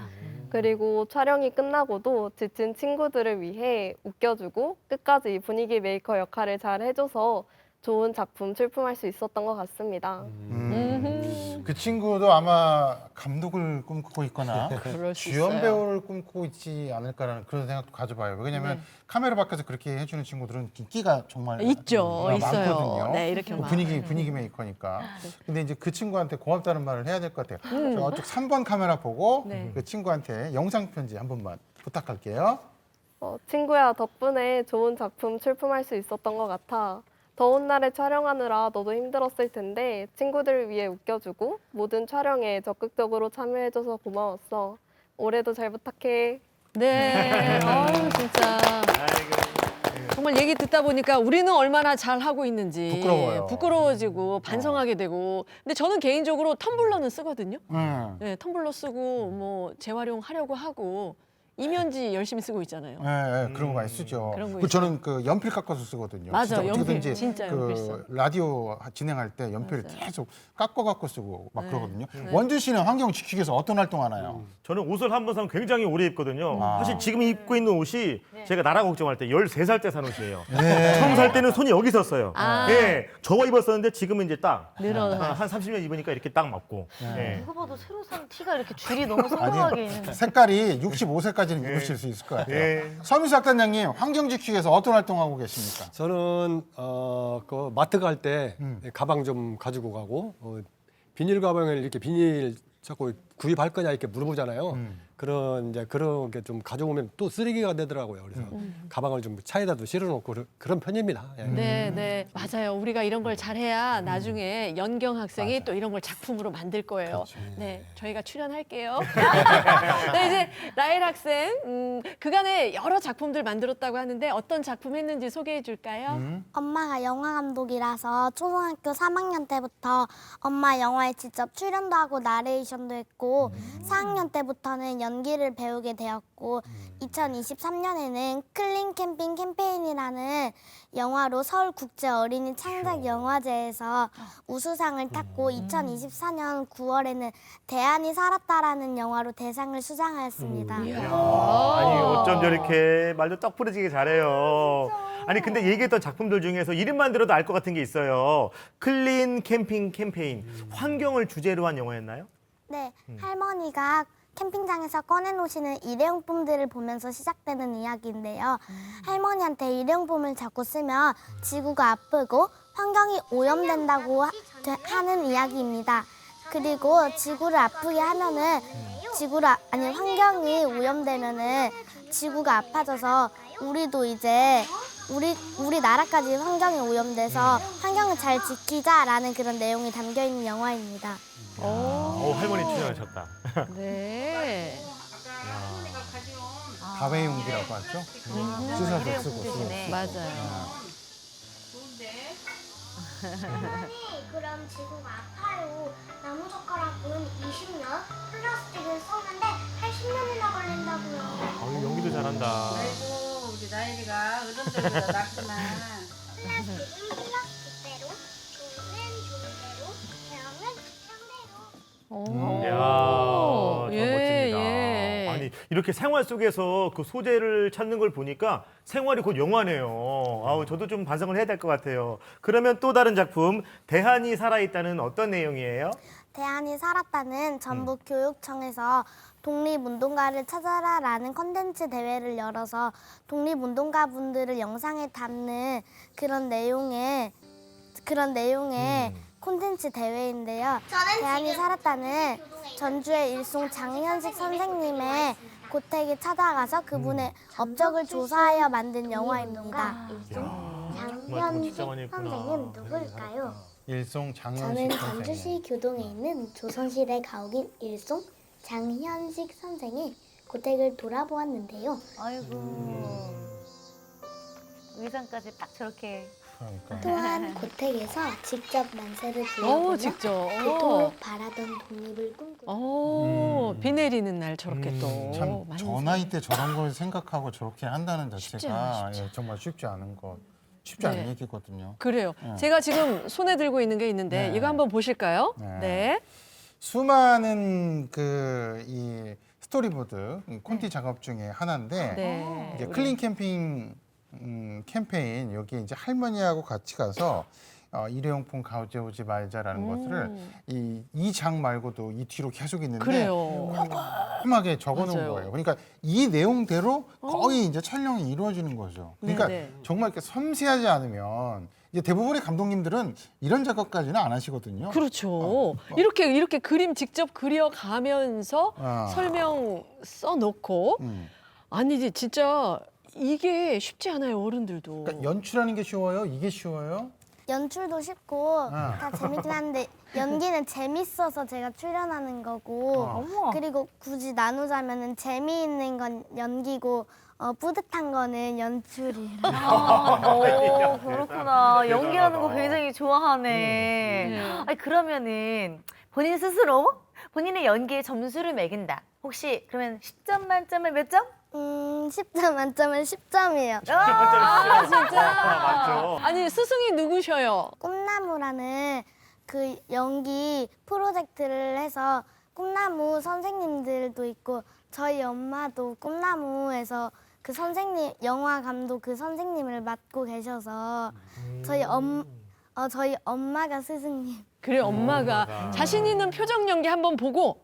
그리고 촬영이 끝나고도 지친 친구들을 위해 웃겨주고 끝까지 분위기 메이커 역할을 잘 해줘서 좋은 작품 출품할 수 있었던 것 같습니다. 그 친구도 아마 감독을 꿈꾸고 있거나 그럴 수 주연 있어요. 배우를 꿈꾸고 있지 않을까라는 그런 생각도 가져봐요. 왜냐하면 카메라 밖에서 그렇게 해주는 친구들은 인기가 정말 있죠, 있어요. 많거든요. 네, 이렇게 뭐 분위기 메이커니까. 근데 이제 그 친구한테 고맙다는 말을 해야 될 것 같아요. 저쪽 3번 카메라 보고 네. 그 친구한테 영상 편지 한 번만 부탁할게요. 친구야, 덕분에 좋은 작품 출품할 수 있었던 것 같아. 더운 날에 촬영하느라 너도 힘들었을 텐데 친구들을 위해 웃겨주고 모든 촬영에 적극적으로 참여해줘서 고마웠어. 올해도 잘 부탁해. 네. 아유, 진짜. 정말 얘기 듣다 보니까 우리는 얼마나 잘 하고 있는지 부끄러워요. 부끄러워지고 반성하게 되고. 근데 저는 개인적으로 텀블러는 쓰거든요. 네, 텀블러 쓰고 뭐 재활용하려고 하고 이면지 열심히 쓰고 있잖아요. 네, 그런 거 많이 쓰죠. 그런 거 그 저는 그 연필 깎아서 쓰거든요. 맞아, 진짜 연필. 어떻게든지 진짜 연필 써. 그 라디오 진행할 때 연필 맞아요. 계속 깎아갖고 쓰고 막 네. 그러거든요. 네. 원주 씨는 환경 지키기 위해서 어떤 활동하나요? 저는 옷을 한 번 사면 굉장히 오래 입거든요. 아. 사실 지금 입고 있는 옷이 제가 나라 걱정할 때 13살 때 산 옷이에요. 네. 처음 살 때는 손이 여기 있었어요. 아. 예, 저거 입었었는데 지금은 이제 딱 늘어나. 한 30년 입으니까 이렇게 딱 맞고. 예. 누가 봐도 새로 산 티가 이렇게 줄이 너무 소중하게 있는. 색깔이 65세까지는 입으실 수 있을 것 같아요. 예. 서미수 학단장님, 환경 지키기 위해서 어떤 활동하고 계십니까? 저는 그 마트 갈 때 가방 좀 가지고 가고 비닐 가방을 이렇게 비닐 자꾸 구입할 거냐 이렇게 물어보잖아요. 그런 게 좀 가져오면 또 쓰레기가 되더라고요. 그래서 가방을 좀 차에다도 실어놓고 그런 편입니다. 예. 네, 네, 맞아요. 우리가 이런 걸 잘해야 나중에 연경 학생이 또 이런 걸 작품으로 만들 거예요. 그렇지. 네, 저희가 출연할게요. 네, 이제 라헬 학생, 그간에 여러 작품들 만들었다고 하는데 어떤 작품 했는지 소개해 줄까요? 엄마가 영화 감독이라서 초등학교 3학년 때부터 엄마 영화에 직접 출연도 하고 나레이션도 했고 4학년 때부터는 연기를 배우게 되었고 2023년에는 클린 캠핑 캠페인이라는 영화로 서울국제 어린이 창작 영화제에서 우수상을 탔고 2024년 9월에는 대안이 살았다라는 영화로 대상을 수상하였습니다. 아니 어쩜 저렇게 말도 떡 부러지게 잘해요. 아니 근데 얘기했던 작품들 중에서 이름만 들어도 알 것 같은 게 있어요. 클린 캠핑 캠페인. 환경을 주제로 한 영화였나요? 네, 할머니가 캠핑장에서 꺼내놓으시는 일회용품들을 보면서 시작되는 이야기인데요. 할머니한테 일회용품을 자꾸 쓰면 지구가 아프고 환경이 오염된다고 하는 이야기입니다. 그리고 지구를 아프게 하면은 환경이 오염되면은 지구가 아파져서 우리도 이제 우리나라까지 환경이 오염돼서 환경을 잘 지키자라는 그런 내용이 담겨 있는 영화입니다. 할머니 출연하셨다. 네. 다회용기라고 하죠. 씻어서 쓰고 쓰고. 맞아요. 그럼 지구가 아파요. 나무젓가락은 20년, 플라스틱을 썼는데 80년이나 걸린다고요. 아유, 연기도 잘한다. 아이고 우리 나일이가 어른들보다 낫구나. 플라스틱은 플라스틱대로, 종이는 종이대로, 태양은 태양대로. 이야, 참 예, 멋집니다. 예. 아니 이렇게 생활 속에서 그 소재를 찾는 걸 보니까 생활이 곧 영화네요. 아우 저도 좀 반성을 해야 될 것 같아요. 그러면 또 다른 작품 대한이 살아있다는 어떤 내용이에요? 대안이 살았다는 전북 교육청에서 독립운동가를 찾아라라는 컨텐츠 대회를 열어서 독립운동가분들을 영상에 담는 그런 내용의 콘텐츠 대회인데요. 대안이 살았다는 전주의 일송 장현식 선생님의 고택에 찾아가서 그분의 업적을 조사하여 만든 영화입니다. 장현식 선생은 누굴까요? 일송 장현식 저는 선생님. 전주시 교동에 있는 조선시대 가옥인 일송 장현식 선생의 고택을 돌아보았는데요. 아이고. 의상까지 딱 저렇게. 그러니까. 또한 고택에서 직접 만세를 불러보며 직접. 그토록 바라던 독립을 꿈꾸고 비 내리는 날 저렇게 또. 참 많이 저 나이 때 저런 걸 생각하고 저렇게 한다는 쉽지 자체가 않아요, 쉽지 예, 정말 쉽지 않은 것. 쉽지 않은 네. 얘기거든요. 그래요. 네. 제가 지금 손에 들고 있는 게 있는데 네. 이거 한번 보실까요? 네. 네. 수많은 이 스토리보드 콘티 작업 중에 하나인데 네. 이제 클린 캠핑 캠페인 여기 이제 할머니하고 같이 가서 일회용품 가져오지 말자라는 것을 이 장 말고도 이 뒤로 계속 있는데 그래요. 꼼꼼하게 적어놓은 맞아요. 거예요. 그러니까 이 내용대로 거의 이제 촬영이 이루어지는 거죠. 그러니까 네네. 정말 이렇게 섬세하지 않으면 이제 대부분의 감독님들은 이런 작업까지는 안 하시거든요. 그렇죠. 이렇게 그림 직접 그려가면서 설명 써놓고 아니지 진짜 이게 쉽지 않아요 어른들도. 그러니까 연출하는 게 쉬워요? 이게 쉬워요? 연출도 쉽고 다 재밌긴 한데 연기는 재밌어서 제가 출연하는 거고 그리고 굳이 나누자면은 재미있는 건 연기고 뿌듯한 거는 연출이에요. 그렇구나. 연기하는 거 굉장히 좋아하네. 아니, 그러면은 본인 스스로 본인의 연기에 점수를 매긴다. 혹시 그러면 10점 만점에 몇 점? 10점 만점은 10점이에요. 아, 진짜. 맞죠. 아니, 스승이 누구셔요? 꿈나무라는 그 연기 프로젝트를 해서 꿈나무 선생님들도 있고 저희 엄마도 꿈나무에서 그 선생님 영화 감독 그 선생님을 맡고 계셔서 저희 엄마가 스승님. 그래, 엄마가 자신 있는 표정 연기 한번 보고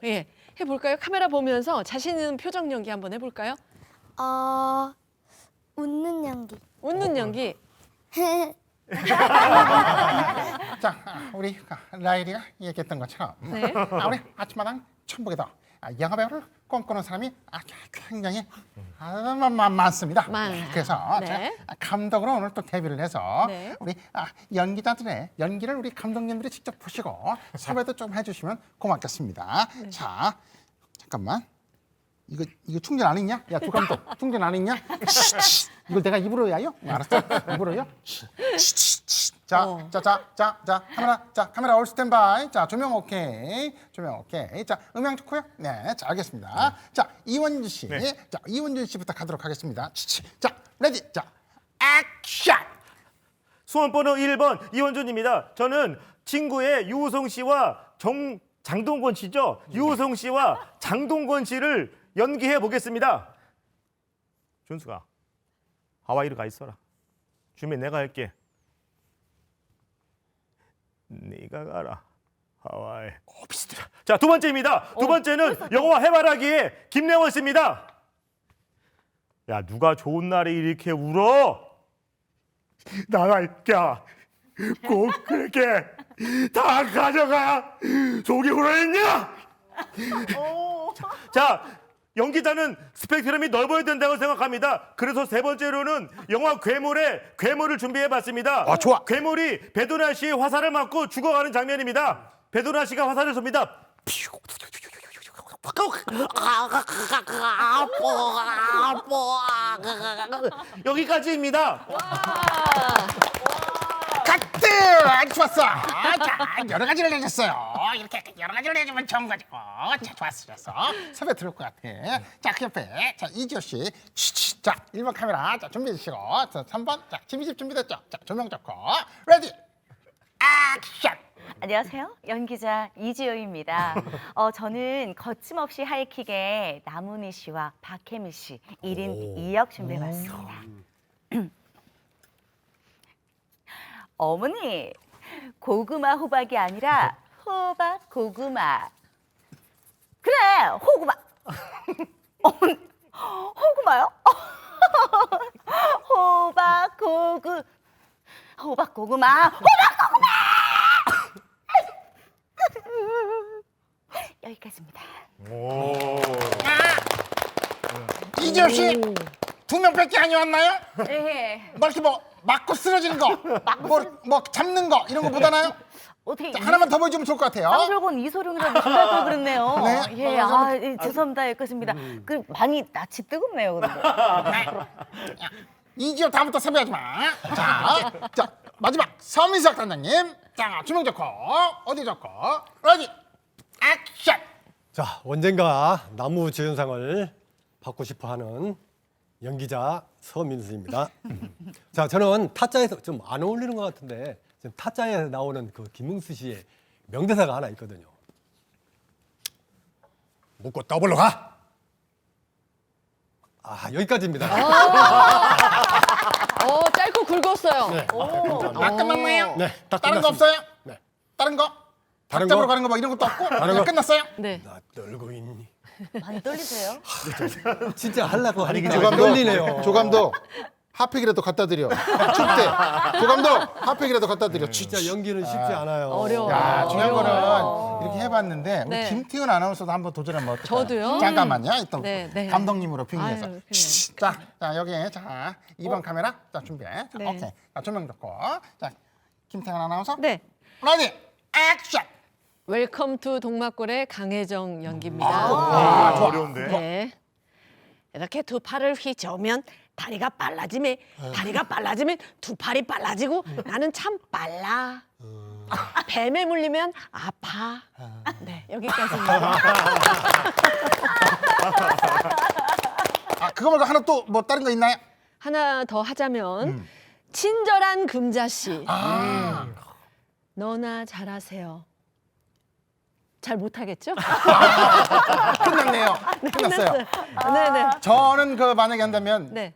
해볼까요? 카메라 보면서 자신 있는 표정 연기 한번 해볼까요? 웃는 연기. 웃는 연기. 자, 우리 라일이가 얘기했던 것처럼 네. 우리 아침마당 천국에도 영화배우를 꿈꾸는 사람이 굉장히 많습니다. 그래서 네. 감독으로 오늘 또 데뷔를 해서 네. 우리 연기자들의 연기를 우리 감독님들이 직접 보시고 섭외도 좀 해주시면 고맙겠습니다. 네. 자, 잠깐만. 이거 충전 안 했냐? 야, 조감독 충전 안 했냐? 이걸 내가 입으로 해요? 알았어? 입으로요? 카메라 올 스탠바이. 자, 조명 오케이. 자, 음향 좋고요. 네, 자, 알겠습니다. 자, 이원준 씨. 자, 이원준 씨부터 가도록 하겠습니다. 자, 레디. 자, 액션. 수험번호 1번 이원준입니다. 저는 친구의 유우성 씨와 장동건 씨죠. 유우성 씨와 장동건 씨를 연기해 보겠습니다. 준수가 하와이로 가 있어라. 준비 내가 할게. 네가 가라. 하와이. 비슷해. 자, 두 번째입니다. 두 번째는 영화 해바라기의 김래원 씨입니다. 야, 누가 좋은 날에 이렇게 울어? 나갈까? 꼭 그렇게 다 가져가. 속이 울어있냐? 자, 연기자는 스펙트럼이 넓어야 된다고 생각합니다. 그래서 세 번째로는 영화 괴물을 준비해봤습니다. 좋아. 괴물이 베도나 씨의 화살을 맞고 죽어가는 장면입니다. 베도나 씨가 화살을 쏩니다. 여기까지입니다. 카트! 아주 좋았어. 자, 여러 가지를 내줬어요. 이렇게 여러 가지를 내주면 좋은 거죠. 자, 좋았어. 섭외 들어올 것 같아. 자, 그 옆에 자, 이지호 씨. 자, 1번 카메라. 자, 준비해 주시고. 자, 3번. 자, 김희집 준비됐죠? 자, 조명 잡고. 레디. 액션. 안녕하세요. 연기자 이지효입니다. 저는 거침없이 하이킥의 남은희 씨와 박혜미 씨 1인 2역 준비해봤습니다. 어머니, 고구마 호박이 아니라 호박 고구마. 그래, 호구마. 어머니, 호구마요? 호박 고구마. 여기까지입니다. 이지호 씨. 2명밖에 아니었나요? 네. 뭐 이렇게 맞고 쓰러지는 거, 뭐 잡는 거 이런 거 못 하나요? 어떻게 자, 하나만 더 보여주면 좋을 것 같아요. 쌍절곤 이소룡이라고 불날 걸 그랬네요. 네. 죄송합니다. 여기까지입니다. 그 많이 낯이 뜨겁네요. 그런데. 이지호 다음부터 섭외하지 마. 자, 마지막 서민석 단장님. 자, 주명 좋고 어디 좋고 레디 액션. 자, 언젠가 나무 주연상을 받고 싶어하는 연기자 서민수입니다. 자, 저는 타짜에서 좀 안 어울리는 것 같은데 지금 타짜에 나오는 그 김웅수 씨의 명대사가 하나 있거든요. 묻고 더블로 가. 여기까지입니다. 짧고 굵었어요. 네. 끝났나요? 네, 딱 다른 거 끝났습니다. 없어요? 네. 다른 거? 다른 잡으러 거? 가는 거 막 이런 것도 없고 다른 그냥 거? 끝났어요? 네. 나 떨고 있니? 많이 떨리세요? 진짜 하려고 하니까 조감독, 떨리네요. 조감독 핫팩이라도 갖다 드려. 춥대. 조감독 핫팩이라도 갖다 드려. 진짜 연기는 쉽지 않아요. 어려워요. 야, 중요한 거는 어려워요. 이렇게 해봤는데 우리 네. 김태훈 아나운서도 한번 도전하면 어떨까요? 저도요? 잠깐만요. 일단 네. 감독님으로 빙의해서. 아유, 자, 여기 자 2번 카메라. 자, 준비해. 자, 네. 오케이. 자, 조명 좋고. 자, 김태현 아나운서. 네. 레디 액션. 웰컴 투 동막골의 강혜정 연기입니다. 어려운데. 네. 이렇게 두 팔을 휘저으면 다리가 빨라지면 두 팔이 빨라지고 나는 참 빨라. 뱀에 물리면 아파. 네, 여기까지입니다. 그거 말고 하나 또 뭐 다른 거 있나요? 하나 더 하자면 친절한 금자씨. 너나 잘하세요. 잘 못하겠죠? 끝났네요. 끝났어요. 네네. 저는 그 만약에 한다면 네.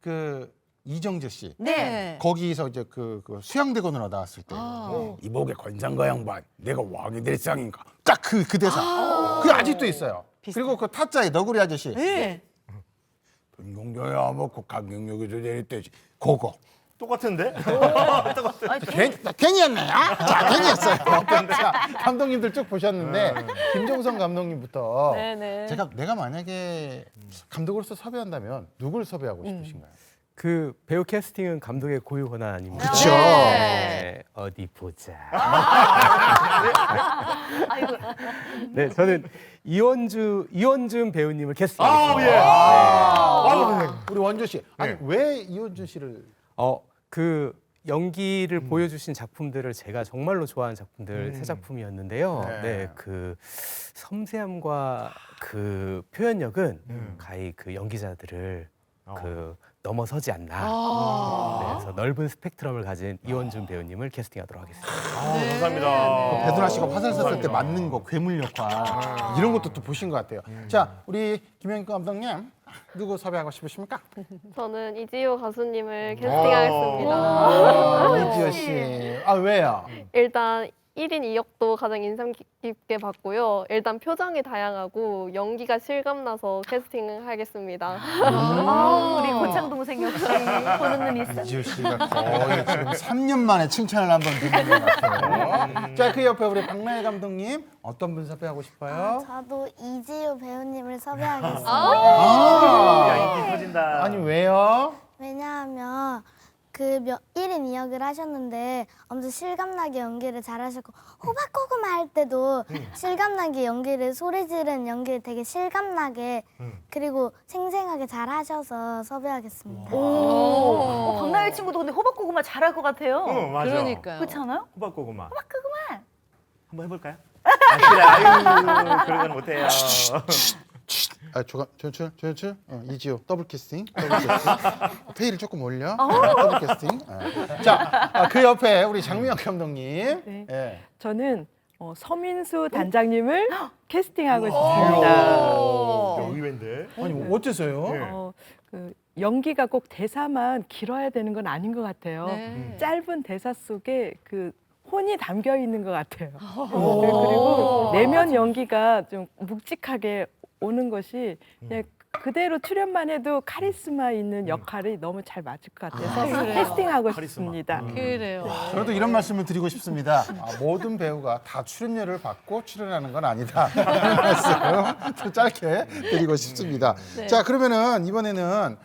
그 이정재 씨 네. 거기서 이제 그 수양대건으로 나왔을 때 이복의 권장과 양반 내가 왕이 될 상인가 딱 그 대사 그게 아직도 있어요. 그리고 그 타짜의 너구리 아저씨 네. 동경녀야 먹고 강경력이 내릴 그거 똑같은데? 괜히였네요. 자, 괜히였어요. 자, 감독님들 쭉 보셨는데 김종성 감독님부터 네네. 내가 만약에 감독으로서 섭외한다면 누굴 섭외하고 싶으신가요? 그 배우 캐스팅은 감독의 고유 권한 아닙니까? 그쵸. 네, 어디 보자. 아이고. 네, 저는 이원준 배우님을 아, 캐스팅했습니다. 우리 원조 씨. 아니 네. 왜 이원준 씨를? 그 연기를 보여주신 작품들을 제가 정말로 좋아하는 작품들 세 작품이었는데요. 네. 네, 그 섬세함과 그 표현력은 가히 그 연기자들을 그 넘어서지 않나. 네, 그래서 넓은 스펙트럼을 가진 이원준 배우님을 캐스팅하도록 하겠습니다. 감사합니다. 배두나 씨가 화살 쐈을 때 맞는 거 괴물 역할 이런 것도 또 보신 것 같아요. 자, 우리 김영익 감독님 누구 섭외하고 싶으십니까? 저는 이지효 가수님을 캐스팅하겠습니다. 이지효 씨. 왜요? 일단 1인 2역도 가장 인상 깊게 봤고요. 일단 표정이 다양하고 연기가 실감나서 캐스팅을 하겠습니다. 우리 고창 동생 역시 보는 눈이 있어. 이지효 씨가 거의 지금 3년 만에 칭찬을 한번 듣는 것 같아요. 자, 그 옆에 우리 박나혜 감독님 어떤 분 섭외하고 싶어요? 저도 이지효 배우님을 섭외하겠습니다. 야, 인기 터진다. 아니 왜요? 왜냐하면 그 1인 2역을 하셨는데 엄청 실감나게 연기를 잘하셨고 호박고구마 할 때도 실감나게 연기를 소리 지르는 연기를 되게 실감나게 그리고 생생하게 잘하셔서 섭외하겠습니다. 박나혜 친구도 근데 호박고구마 잘할 것 같아요. 맞아. 그러니까요. 그렇지 않아요? 호박고구마. 호박고구마. 한번 해볼까요? 싫어. 아유, 그런 건 못해요. 조연출, 이지효 더블 캐스팅. 페이를 조금 올려. 더블 캐스팅. 자, 그 옆에 우리 장미영 감독님. 네. 예. 저는 서민수 단장님을 캐스팅하고 싶습니다. 의외인데. 아니 어째서요? 네. 그 연기가 꼭 대사만 길어야 되는 건 아닌 것 같아요. 네. 짧은 대사 속에 그 혼이 담겨 있는 것 같아요. 그리고 내면 연기가 좀 묵직하게 오는 것이 그냥 그대로 출연만 해도 카리스마 있는 역할이 너무 잘 맞을 것 같아서 캐스팅하고 싶습니다. 그래요. 저도 이런 말씀을 드리고 싶습니다. 모든 배우가 다 출연료를 받고 출연하는 건 아니다. 이런 말씀 좀 짧게 드리고 싶습니다. 자, 그러면은 이번에는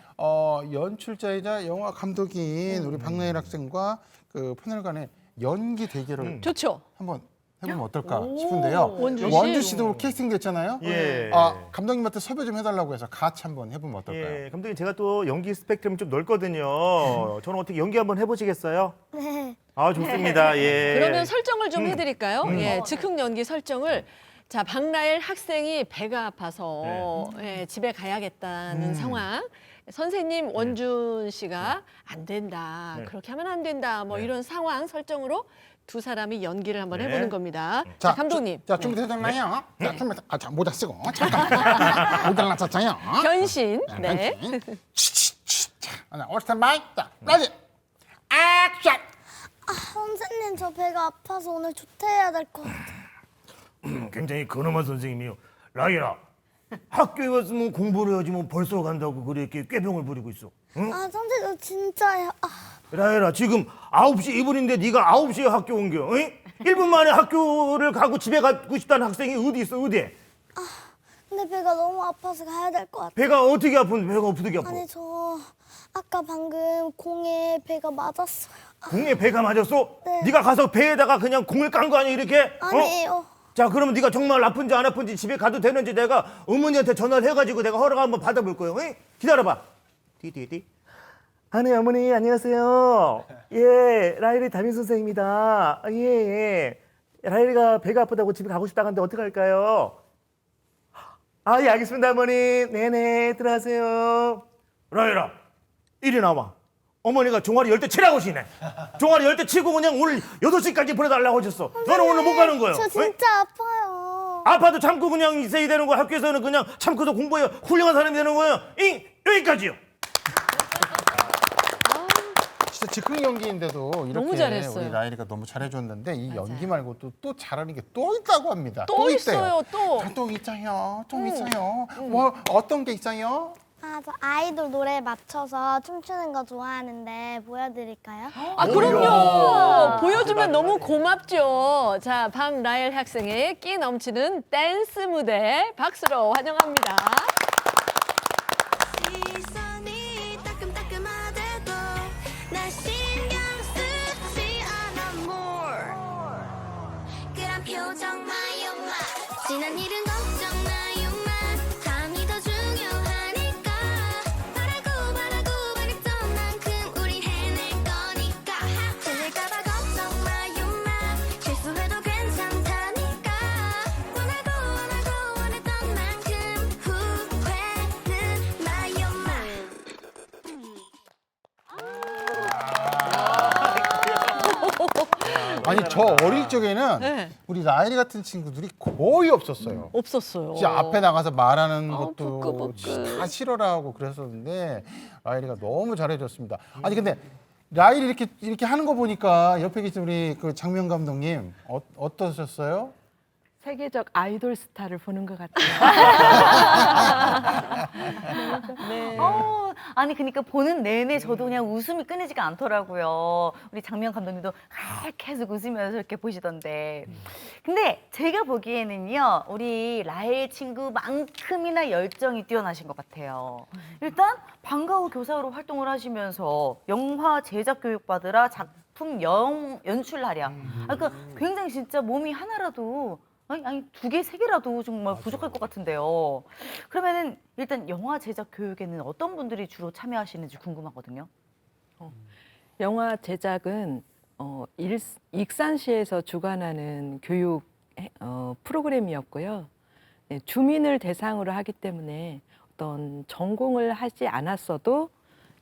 연출자이자 영화 감독인 우리 박나혜 학생과 그 패널 간의 연기 대결을 좋죠. 한번 해보면 어떨까 싶은데요. 원주 씨. 씨도 캐스팅 됐잖아요. 예. 감독님한테 섭외 좀 해달라고 해서 같이 한번 해보면 어떨까요? 예, 감독님 제가 또 연기 스펙트럼이 좀 넓거든요. 저는 어떻게 연기 한번 해보시겠어요? 네. 좋습니다. 예. 그러면 설정을 좀 해드릴까요? 예, 즉흥 연기 설정을. 자, 박나혜 학생이 배가 아파서 예, 집에 가야겠다는 상황. 선생님 원준 씨가 안 된다. 그렇게 하면 안 된다. 뭐 이런 상황 설정으로 두 사람이 연기를 한번 해보는 겁니다. 자, 감독님. 자, 준비되셨나요? 자, 모자 쓰고 잠깐. 모자를 놨었잖아요. 변신. 네. 올 스탠바이. 자, 레디. 액션. 선생님 저 배가 아파서 오늘 조퇴해야 될 것 같아요. 굉장히 근엄한 선생님이요. 라이라, 학교에 왔으면 공부를 해야지 뭐 벌써 간다고 그렇게 꾀병을 부리고 있어. 응? 선생님 저 진짜요. 라이라, 지금 9시 2분인데 네가 9시에 학교 옮겨. 응? 1분 만에 학교를 가고 집에 가고 싶다는 학생이 어디 있어, 어디? 근데 배가 너무 아파서 가야 될 것 같아요. 배가 어떻게 아픈데 배가 어떻게 아파? 아니 저 아까 방금 공에 배가 맞았어요. 공에 배가 맞았어? 네. 네가 가서 배에다가 그냥 공을 깐 거 아니야 이렇게? 아니에요. 자 그러면 네가 정말 아픈지 안 아픈지 집에 가도 되는지 내가 어머니한테 전화를 해가지고 내가 허락 한번 받아볼 거예요. 응? 기다려봐. 띠띠띠. 아, 네 어머니 안녕하세요. 예 라일이 담임 선생입니다. 예 예. 라일이가 배가 아프다고 집에 가고 싶다는데 어떻게 할까요? 아 예 알겠습니다 어머니. 네네 들어가세요. 라일아 이리 나와. 어머니가 종아리 10대 치라고 시네. 종아리 10대 치고 그냥 오늘 8시까지 보내달라고 하셨어. 너는 오늘 못 가는 거예요. 저 진짜 아파요. 아파도 참고 그냥 있어야 되는 거. 학교에서는 그냥 참고서 공부해요. 훌륭한 사람이 되는 거예요. 여기까지요. 진짜 즉흥 연기인데도 이렇게 너무 잘했어요. 우리 라일이가 너무 잘해줬는데 이 연기 말고 또 잘하는 게 또 있다고 합니다. 또 있대요. 있어요, 또. 또 있어요. 좀 있어요. 뭐 어떤 게 있어요? 아, 저 아이돌 노래에 맞춰서 춤추는 거 좋아하는데 보여드릴까요? 아, 그럼요. 보여주면 너무 고맙죠. 자, 박라엘 학생의 끼 넘치는 댄스 무대 박수로 환영합니다. 시선이 따끔따끔하대도 날 신경 쓰지 않아 more 그런 표정 마요 마 지난 일은 걱정 마요 마 다음이 더 중요하니까 바라고 바랬던 만큼 우리 해낼 거니까 틀릴까봐 걱정 마요 마 실수해도 괜찮다니까 원했던 만큼 후회는 마요 마 아니 저 어릴 적에는 네. 우리 라일이 같은 친구들이 거의 없었어요. 없었어요. 진짜 앞에 나가서 말하는 아, 것도 부끄부끄. 다 싫어라 하고 그랬었는데 라일이가 너무 잘해줬습니다. 아니 근데 라일이 이렇게 하는 거 보니까 옆에 계신 우리 그 장면 감독님 어떠셨어요? 세계적 아이돌 스타를 보는 것 같아요. 네. 아니 그러니까 보는 내내 저도 그냥 웃음이 끊이지가 않더라고요. 우리 장면 감독님도 계속 웃으면서 이렇게 보시던데. 근데 제가 보기에는요, 우리 라엘 친구만큼이나 열정이 뛰어나신 것 같아요. 일단 방과후 교사로 활동을 하시면서 영화 제작 교육 받으라 작품 연출하랴. 그러니까 굉장히 진짜 몸이 하나라도 아니 2개, 3개라도 정말 부족할 것 같은데요. 그러면은 일단 영화 제작 교육에는 어떤 분들이 주로 참여하시는지 궁금하거든요. 영화 제작은 익산시에서 주관하는 교육 프로그램이었고요. 네, 주민을 대상으로 하기 때문에 어떤 전공을 하지 않았어도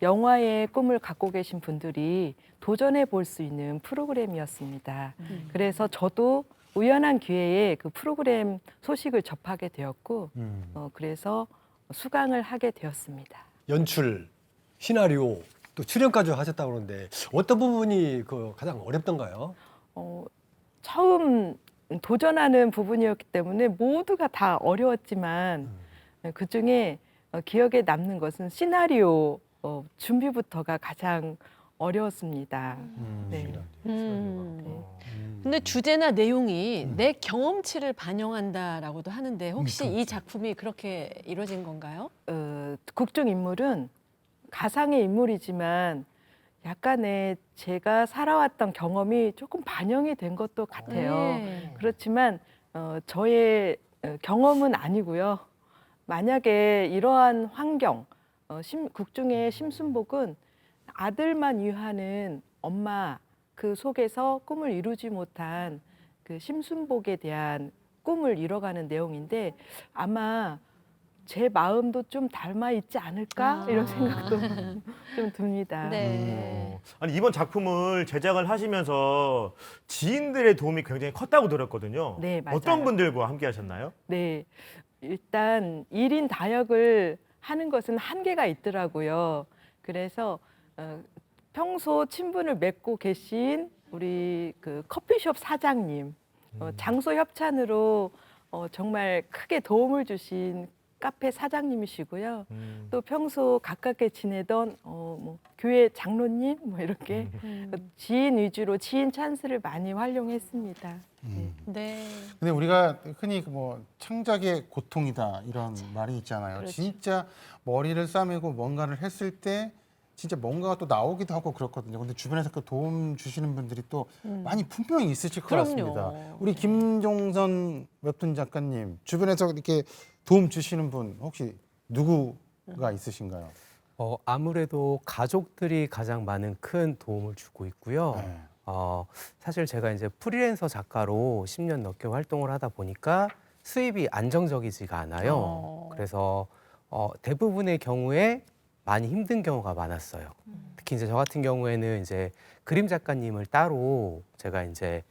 영화의 꿈을 갖고 계신 분들이 도전해 볼 수 있는 프로그램이었습니다. 그래서 저도 우연한 기회에 그 프로그램 소식을 접하게 되었고 그래서 수강을 하게 되었습니다. 연출, 시나리오, 또 출연까지 하셨다고 그러는데 어떤 부분이 그 가장 어렵던가요? 처음 도전하는 부분이었기 때문에 모두가 다 어려웠지만 그중에 기억에 남는 것은 시나리오 준비부터가 가장 어려웠습니다. 네. 근데 주제나 내용이 내 경험치를 반영한다라고도 하는데 혹시 이 작품이 그렇게 이루어진 건가요? 국중 인물은 가상의 인물이지만 약간의 제가 살아왔던 경험이 조금 반영이 된 것도 같아요. 네. 그렇지만 저의 경험은 아니고요. 만약에 이러한 환경, 국중의 심순복은 아들만 위하는 엄마 그 속에서 꿈을 이루지 못한 그 심순복에 대한 꿈을 이뤄가는 내용인데 아마 제 마음도 좀 닮아 있지 않을까 이런 생각도 좀 듭니다. 네. 아니 이번 작품을 제작을 하시면서 지인들의 도움이 굉장히 컸다고 들었거든요. 네, 맞아요. 어떤 분들과 함께 하셨나요? 네, 일단 1인 다역을 하는 것은 한계가 있더라고요. 그래서 평소 친분을 맺고 계신 우리 그 커피숍 사장님, 장소 협찬으로 정말 크게 도움을 주신 카페 사장님이시고요. 또 평소 가깝게 지내던 뭐 교회 장로님 뭐 이렇게 지인 위주로 지인 찬스를 많이 활용했습니다. 네. 근데 우리가 흔히 뭐 창작의 고통이다 이런 말이 있잖아요. 그렇죠. 진짜 머리를 싸매고 뭔가를 했을 때 진짜 뭔가가 또 나오기도 하고 그렇거든요. 근데 주변에서 그 도움 주시는 분들이 또 많이 분명히 있으실 것 그럼요. 같습니다. 우리 김종선 웹툰 작가님 주변에서 이렇게 도움 주시는 분 혹시 누구가 있으신가요? 아무래도 가족들이 가장 많은 큰 도움을 주고 있고요. 네. 사실 제가 이제 프리랜서 작가로 10년 넘게 활동을 하다 보니까 수입이 안정적이지가 않아요. 그래서 대부분의 경우에 많이 힘든 경우가 많았어요. 특히 이제 저 같은 경우에는 이제 그림 작가님을 따로 제가 이제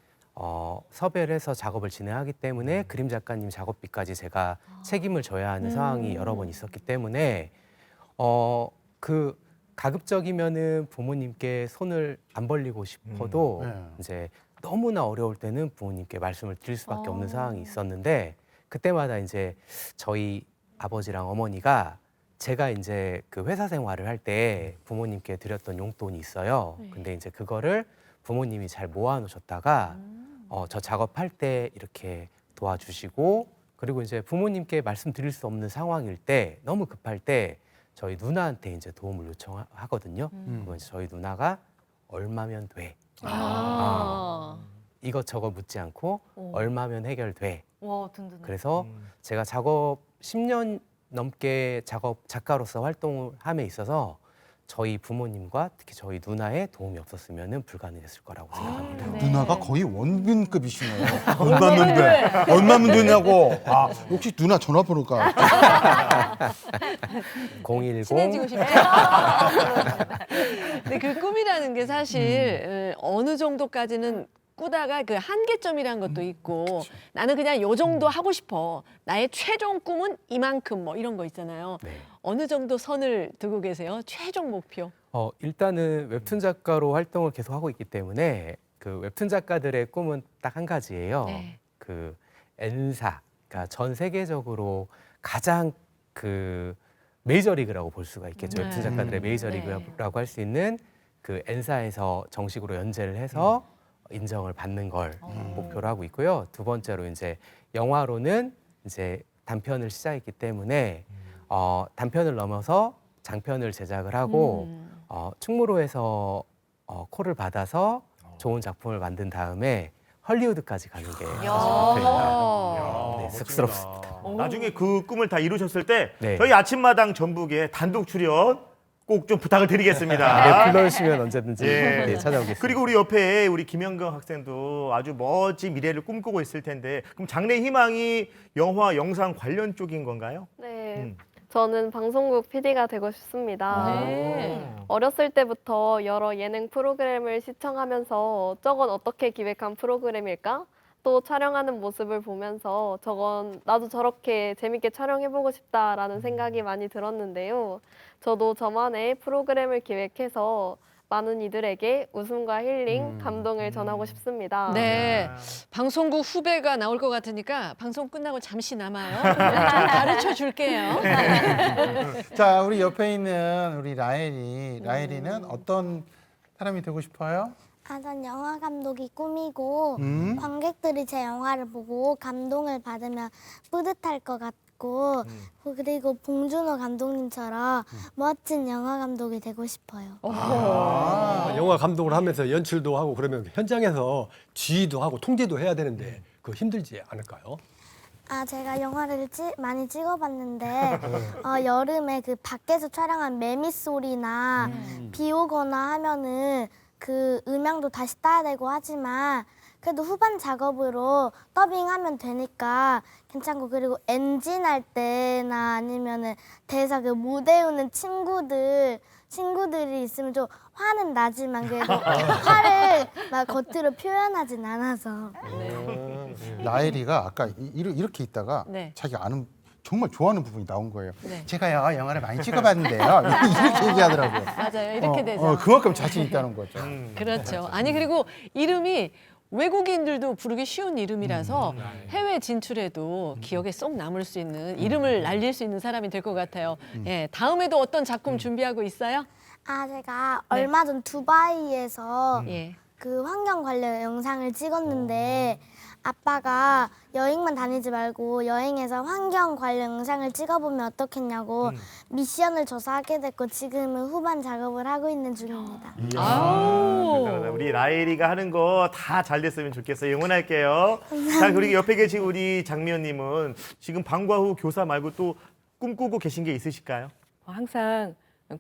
섭외를 해서 작업을 진행하기 때문에 그림 작가님 작업비까지 제가 책임을 져야 하는 상황이 여러 번 있었기 때문에 그 가급적이면은 부모님께 손을 안 벌리고 싶어도 네. 이제 너무나 어려울 때는 부모님께 말씀을 드릴 수밖에 없는 상황이 있었는데 그때마다 이제 저희 아버지랑 어머니가 제가 이제 그 회사 생활을 할 때 부모님께 드렸던 용돈이 있어요. 근데 이제 그거를 부모님이 잘 모아놓으셨다가 저 작업할 때 이렇게 도와주시고 그리고 이제 부모님께 말씀드릴 수 없는 상황일 때 너무 급할 때 저희 누나한테 이제 도움을 요청하거든요. 그러면 저희 누나가 얼마면 돼. 이것저것 묻지 않고 얼마면 해결돼. 와, 든든해. 그래서 제가 작업 10년 넘게 작가로서 활동을 함에 있어서 저희 부모님과 특히 저희 누나의 도움이 없었으면 불가능했을 거라고 생각합니다. 누나가 거의 원빈급이시네요. 얼마면 돼? 얼마면 되냐고. 혹시 누나 전화번호가 010 친해지고 싶다. 근데 그 꿈이라는 게 사실 어느 정도까지는 꾸다가 그 한계점이라는 것도 있고 나는 그냥 요 정도 하고 싶어. 나의 최종 꿈은 이만큼 뭐 이런 거 있잖아요. 네. 어느 정도 선을 두고 계세요? 최종 목표. 일단은 웹툰 작가로 활동을 계속 하고 있기 때문에 그 웹툰 작가들의 꿈은 딱 한 가지예요. 네. 그 N사, 그러니까 전 세계적으로 가장 그 메이저리그라고 볼 수가 있겠죠. 네. 웹툰 작가들의 메이저리그라고 할 수 있는 그 N사에서 정식으로 연재를 해서 인정을 받는 걸 목표로 하고 있고요. 두 번째로 이제 영화로는 이제 단편을 시작했기 때문에 단편을 넘어서 장편을 제작을 하고 충무로에서 콜을 받아서 좋은 작품을 만든 다음에 헐리우드까지 가는 게 목표입니다. 네, 쑥스럽습니다. 나중에 그 꿈을 다 이루셨을 때 네. 저희 아침마당 전북에 단독 출연 꼭 좀 부탁을 드리겠습니다. 네, 불러주시면 언제든지 예. 네, 찾아오겠습니다. 그리고 우리 옆에 우리 김연경 학생도 아주 멋진 미래를 꿈꾸고 있을 텐데 그럼 장래 희망이 영화, 영상 관련 쪽인 건가요? 네. 저는 방송국 PD가 되고 싶습니다. 네. 어렸을 때부터 여러 예능 프로그램을 시청하면서 저건 어떻게 기획한 프로그램일까? 또 촬영하는 모습을 보면서 저건 나도 저렇게 재밌게 촬영해보고 싶다라는 생각이 많이 들었는데요. 저도 저만의 프로그램을 기획해서 많은 이들에게 웃음과 힐링, 감동을 전하고 싶습니다. 네. 방송국 후배가 나올 것 같으니까 방송 끝나고 잠시 남아요. 좀 가르쳐 줄게요. 자, 우리 옆에 있는 우리 라엘이는 어떤 사람이 되고 싶어요? 전 영화 감독이 꿈이고 관객들이 제 영화를 보고 감동을 받으면 뿌듯할 것 같고 그리고 봉준호 감독님처럼 멋진 영화 감독이 되고 싶어요. 영화 감독을 하면서 연출도 하고 그러면 현장에서 지휘도 하고 통제도 해야 되는데 그거 힘들지 않을까요? 제가 영화를 많이 찍어봤는데 여름에 그 밖에서 촬영한 매미 소리나 비 오거나 하면은 그 음향도 다시 따야 되고 하지만 그래도 후반 작업으로 더빙하면 되니까 괜찮고 그리고 엔진 할 때나 아니면은 대사 그 못 외우는 친구들이 있으면 좀 화는 나지만 그래도 화를 막 겉으로 표현하진 않아서. 라엘이가 아까 이렇게 있다가 네. 자기가 아는 정말 좋아하는 부분이 나온 거예요. 네. 제가요 영화를 많이 찍어봤는데요. 이렇게 얘기하더라고요. 맞아요. 이렇게 되죠. 그만큼 자신 있다는 거죠. 그렇죠. 아니 그리고 이름이 외국인들도 부르기 쉬운 이름이라서 해외 진출해도 기억에 쏙 남을 수 있는 이름을 날릴 수 있는 사람이 될 것 같아요. 예, 다음에도 어떤 작품 준비하고 있어요? 제가 얼마 전 두바이에서 예. 그 환경 관련 영상을 찍었는데 아빠가 여행만 다니지 말고 여행에서 환경 관련 영상을 찍어보면 어떻겠냐고 미션을 줘서 하게 됐고 지금은 후반 작업을 하고 있는 중입니다. 대단하다. 우리 라엘이가 하는 거 다 잘 됐으면 좋겠어요. 응원할게요. 자, 그리고 옆에 계신 우리 장미연님은 지금 방과 후 교사 말고 또 꿈꾸고 계신 게 있으실까요? 항상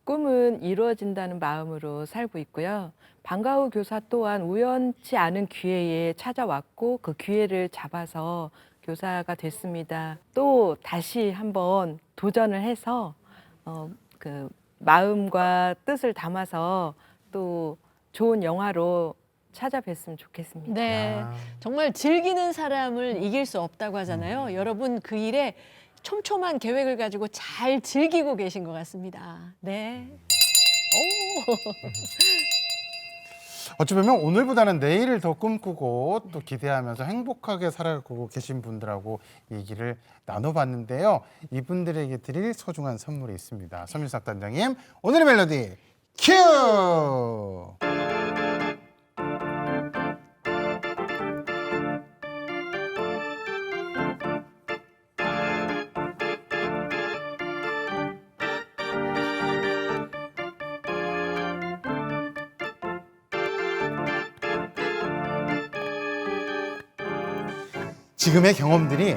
꿈은 이루어진다는 마음으로 살고 있고요. 방과 후 교사 또한 우연치 않은 기회에 찾아왔고 그 기회를 잡아서 교사가 됐습니다. 또 다시 한번 도전을 해서 그 마음과 뜻을 담아서 또 좋은 영화로 찾아뵀으면 좋겠습니다. 네, 정말 즐기는 사람을 이길 수 없다고 하잖아요. 여러분 그 일에 촘촘한 계획을 가지고 잘 즐기고 계신 것 같습니다. 네. 오. 어찌 보면 오늘보다는 내일을 더 꿈꾸고 또 기대하면서 행복하게 살아가고 계신 분들하고 얘기를 나눠봤는데요. 이분들에게 드릴 소중한 선물이 있습니다. 서민석 단장님, 오늘의 멜로디 큐! 지금의 경험들이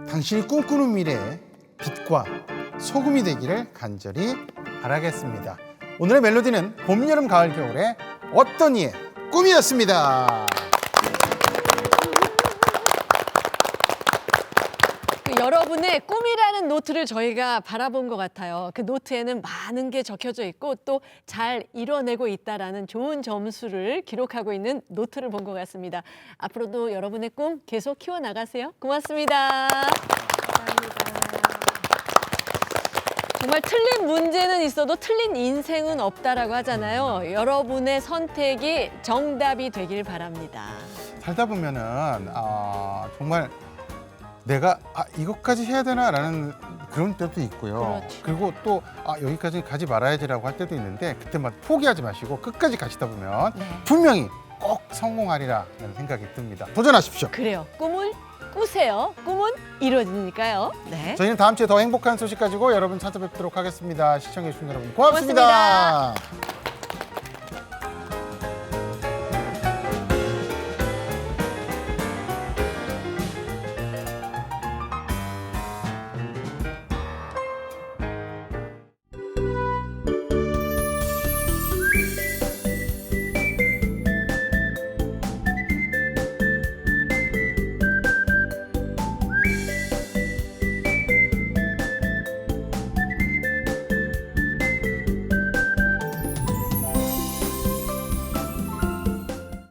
당신이 꿈꾸는 미래의 빛과 소금이 되기를 간절히 바라겠습니다. 오늘의 멜로디는 봄, 여름, 가을, 겨울의 어떤 이의 꿈이었습니다. 여러분의 꿈이라는 노트를 저희가 바라본 것 같아요. 그 노트에는 많은 게 적혀져 있고 또 잘 이뤄내고 있다라는 좋은 점수를 기록하고 있는 노트를 본 것 같습니다. 앞으로도 여러분의 꿈 계속 키워나가세요. 고맙습니다. 정말 틀린 문제는 있어도 틀린 인생은 없다라고 하잖아요. 여러분의 선택이 정답이 되길 바랍니다. 살다 보면은 정말 내가 이것까지 해야 되나라는 그런 때도 있고요. 그렇죠. 그리고 또 여기까지 가지 말아야지라고 할 때도 있는데 그때만 포기하지 마시고 끝까지 가시다 보면 분명히 꼭 성공하리라는 생각이 듭니다. 도전하십시오. 그래요. 꿈을 꾸세요. 꿈은 이루어지니까요. 네. 저희는 다음 주에 더 행복한 소식 가지고 여러분 찾아뵙도록 하겠습니다. 시청해주신 여러분 고맙습니다. 고맙습니다.